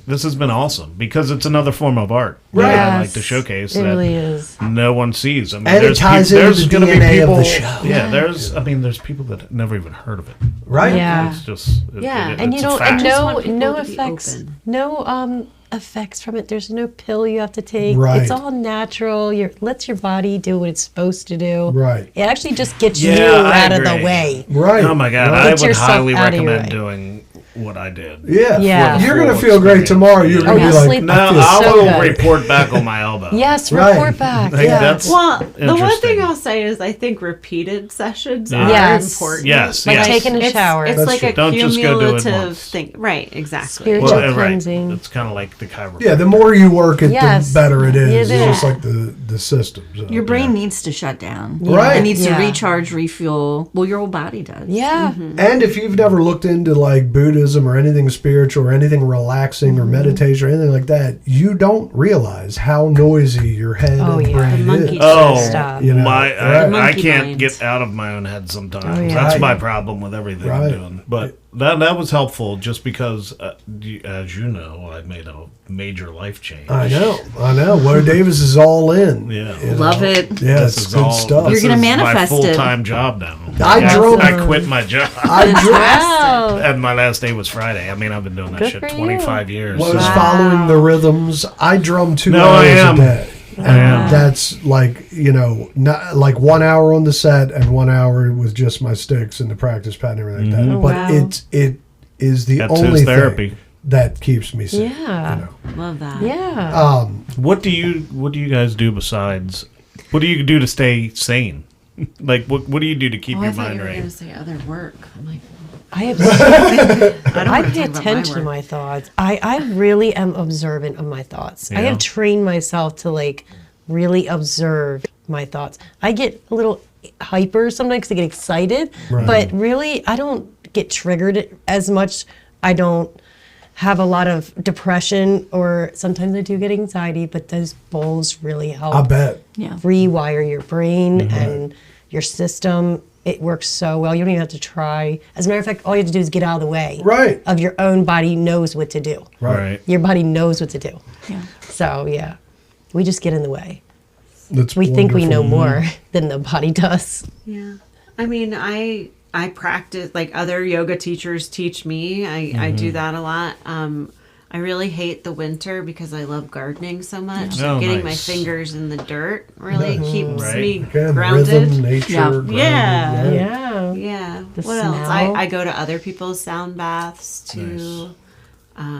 this has been awesome because it's another form of art that I Yes. like to showcase It that really is. no one sees. I mean, And it there's ties into there's the gonna be DNA of people, the show. Yeah, there's people that never even heard of it. right? Yeah. It's just Yeah. And it's you a know, fact. and Just want no, people no to be effects, open. no effects from it. There's no pill you have to take. Right. It's all natural. Lets your body do what it's supposed to do. Right. It actually just gets Yeah, you I out of the agree. way. Right. Oh my god, Right. I Get would yourself highly out of your recommend way. doing what I did. Yeah. Yeah. You're Full gonna feel great experience. tomorrow. You're Yeah. gonna Oh, be yeah, like, sleep. No, I feel I so will good. report back on my elbow. Yes, Right. report back. Like, yeah. that's- Well, the one Interesting. thing I'll say is I think repeated sessions Yeah. are Yes. important. Yes, Like yes. taking a shower. It's That's like true. a Don't just go do it cumulative once. thing. Right, exactly. Spiritual Well, right. cleansing. It's kind of like the chiropractor. Yeah, the more you work it, Yes. the better it is. It It's is. just like the system. So. Your brain needs to shut down. Right. It needs Yeah. to recharge, refuel. Well, your whole body does. Yeah. And if you've never looked into like Buddhism or anything spiritual or anything relaxing or meditation or anything like that, you don't realize how noisy your head Oh, and yeah. brain The monkey is. Oh, Stop. You know, my! right. I Monkey can't mind. get out of my own head sometimes. Oh, yeah. That's Right. my problem with everything Right. I'm doing. But that was helpful, just because, as you know, I made a major life change. I know. Woe Davis is all in. Yeah. you know. Love it. Yeah, This it's is good all- stuff. this You're gonna is manifest my it. full-time job now. I drove- I quit my job. Wow. And my last day was Friday. I mean, I've been doing that Good shit for you. 25 years. was so- following the rhythms. I drum 2 No, I hours am. a day. I And am. that's like, not like 1 hour on the set and 1 hour with just my sticks and the practice pad and everything like that. Oh, But wow. it is the That's only his therapy. thing that keeps me sane. Yeah. You know? Love that. Yeah. What do you guys do besides? What do you do to stay sane? Like what do you do to keep Oh, I your thought mind you were right? going to say other work. I'm like, I have I don't I wanna pay talk about attention to work. my thoughts. I really am observant of my thoughts. I Yeah. have trained myself to like really observe my thoughts. I get a little hyper sometimes 'cause I get excited, Right. but really I don't get triggered as much. I don't have a lot of depression, or sometimes I do get anxiety, but those bowls really help I bet. Yeah. rewire your brain and your system. It works so well. You don't even have to try. As a matter of fact, all you have to do is get out of the way. Right. Of your own body knows what to do. Right. Your body knows what to do. Yeah. So yeah, we just get in the way. That's We think we know wonderful. more than the body does. Yeah. I mean, I practice, like other yoga teachers teach me. I do that a lot. I really hate the winter because I love gardening so much. Oh, Getting my nice. fingers in the dirt really keeps Right. me Again, grounded. rhythm, nature. Yeah. grounded, Yeah. right. Yeah. Yeah. The What else? smell. I go to other people's sound baths too. Nice.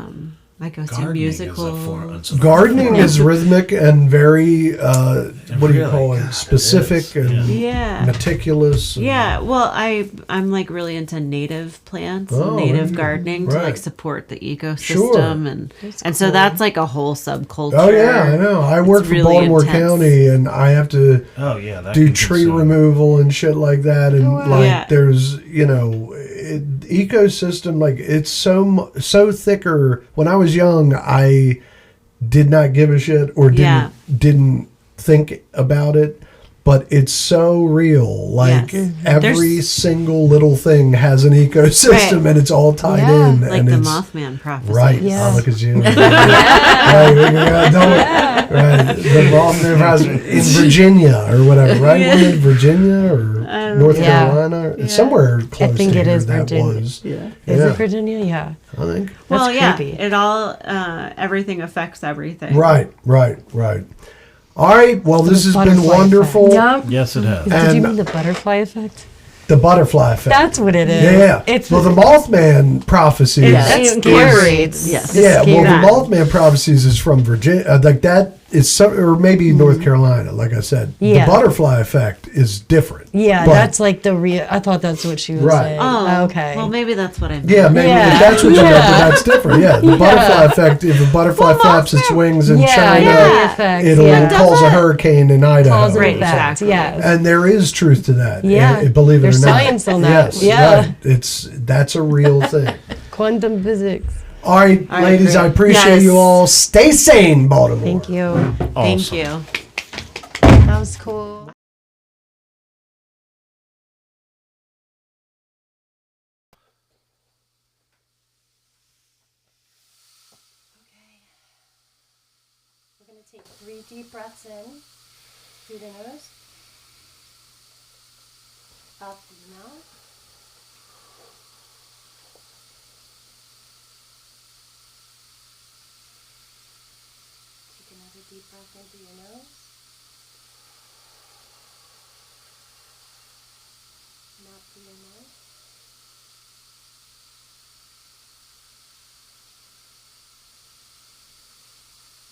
I go to Gardening musicals. Gardening is rhythmic and very, what do you Really? call it? God, it Specific is. and Yeah. meticulous. and- Yeah, well, I'm like really into native plants, Oh, and native yeah. gardening to like Right. support the ecosystem, Sure. and so that's like a whole subculture. Oh yeah, I know. I work for really Baltimore intense. County, and I have to Oh yeah, that do can tree consume- removal and shit like that, and like Yeah. there's ecosystem, like it's so thicker. When I was young, I did not give a shit or Yeah. didn't think about it. But it's so real. Like Yes. every There's- single little thing has an ecosystem, Right. and it's all tied Yeah. in. like and the it's, Mothman prophecy. Right. Yeah. Oh, look at you. Right. Right. The Mothman prophecy in Virginia or whatever, right? Yeah. Wasn't it Virginia or North Yeah. Carolina? Somewhere close think to it here is that Virginia. was. Yeah. Is Yeah. it Virginia? Yeah. I think. Well, That's yeah, creepy. it all everything affects everything. Right. All right. Well, this has been butterfly wonderful. Yep. Yes, it has. Did you And- mean the butterfly effect? The butterfly effect. That's what it is. Yeah. It's Well, the Mothman prophecies. That's It scary. carries. Yes. Yeah, well, That. the Mothman prophecies is from Virginia, like that is some, or maybe North Carolina. Like I said, Yeah. the butterfly effect is different. Yeah, But- that's like the real. I thought that's what she was Right. saying. Oh, Okay. Well, maybe that's what I meant. Yeah, maybe Yeah. if that's what you meant, Yeah. but that's different. Yeah, the butterfly effect. If a butterfly flaps its wings in yeah, China, yeah, the effect, it'll yeah. cause a hurricane in Idaho. Cause and Right, effect. exactly. Yes. And there is truth to that. Yeah. Believe it There's or not. science on that. Yes, Yeah. right. That's a real thing. Quantum physics. All right, All right, ladies, great. I appreciate Yes. you all. Stay sane, Baltimore. Thank you. Thank Awesome. you. That was cool. We're going to take 3 deep breaths in through the nose, out through the mouth. Take another deep breath in through your nose. And out through your mouth.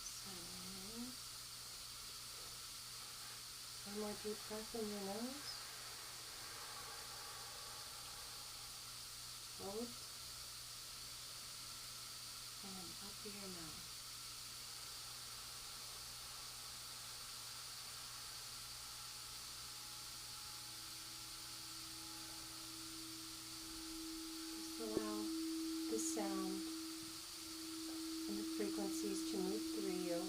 Silence. One more deep breath in your nose. Hold. And up through your mouth. Just allow the sound and the frequencies to move through you.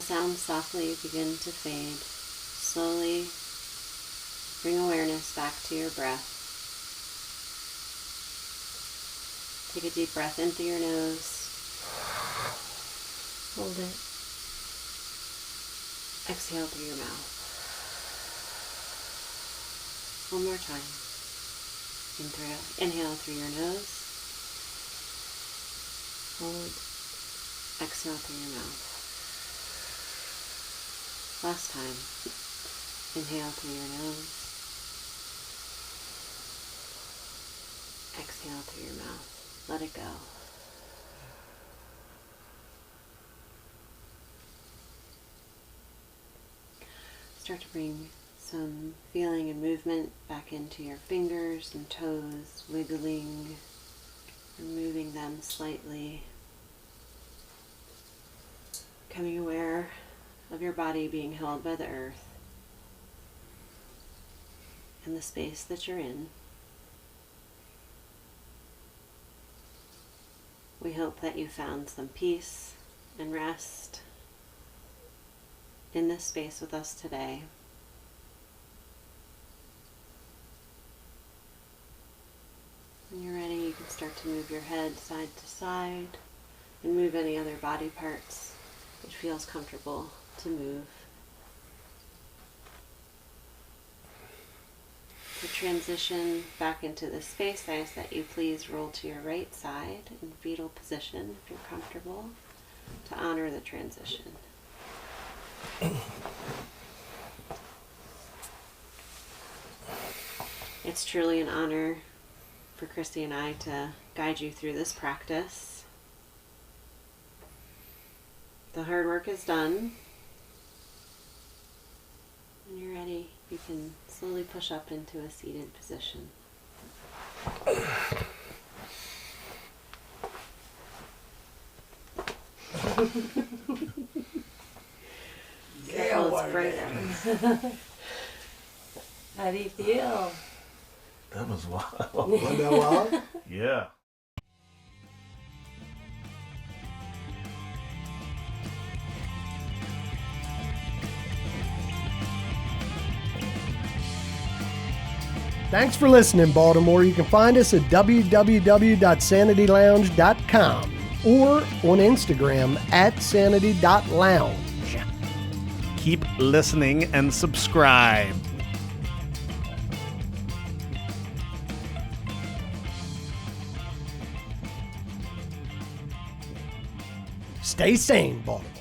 the sounds softly begin to fade, slowly bring awareness back to your breath. Take a deep breath in through your nose. Hold it. Exhale through your mouth. One more time. Inhale through your nose. Hold. Exhale through your mouth. Last time. Inhale through your nose. Exhale through your mouth. Let it go. Start to bring some feeling and movement back into your fingers and toes, wiggling and moving them slightly. Becoming aware of your body being held by the earth and the space that you're in. We hope that you found some peace and rest in this space with us today. When you're ready, you can start to move your head side to side and move any other body parts which feels comfortable to move. To transition back into this space, I ask that you please roll to your right side in fetal position if you're comfortable, to honor the transition. It's truly an honor for Christy and I to guide you through this practice. The hard work is done. When you're ready, you can slowly push up into a seated position. Yeah, It's brighter. How do you feel? That was wild. Wasn't that wild? Yeah. Thanks for listening, Baltimore. You can find us at www.sanitylounge.com or on Instagram at sanity.lounge. Keep listening and subscribe. Stay sane, Baltimore.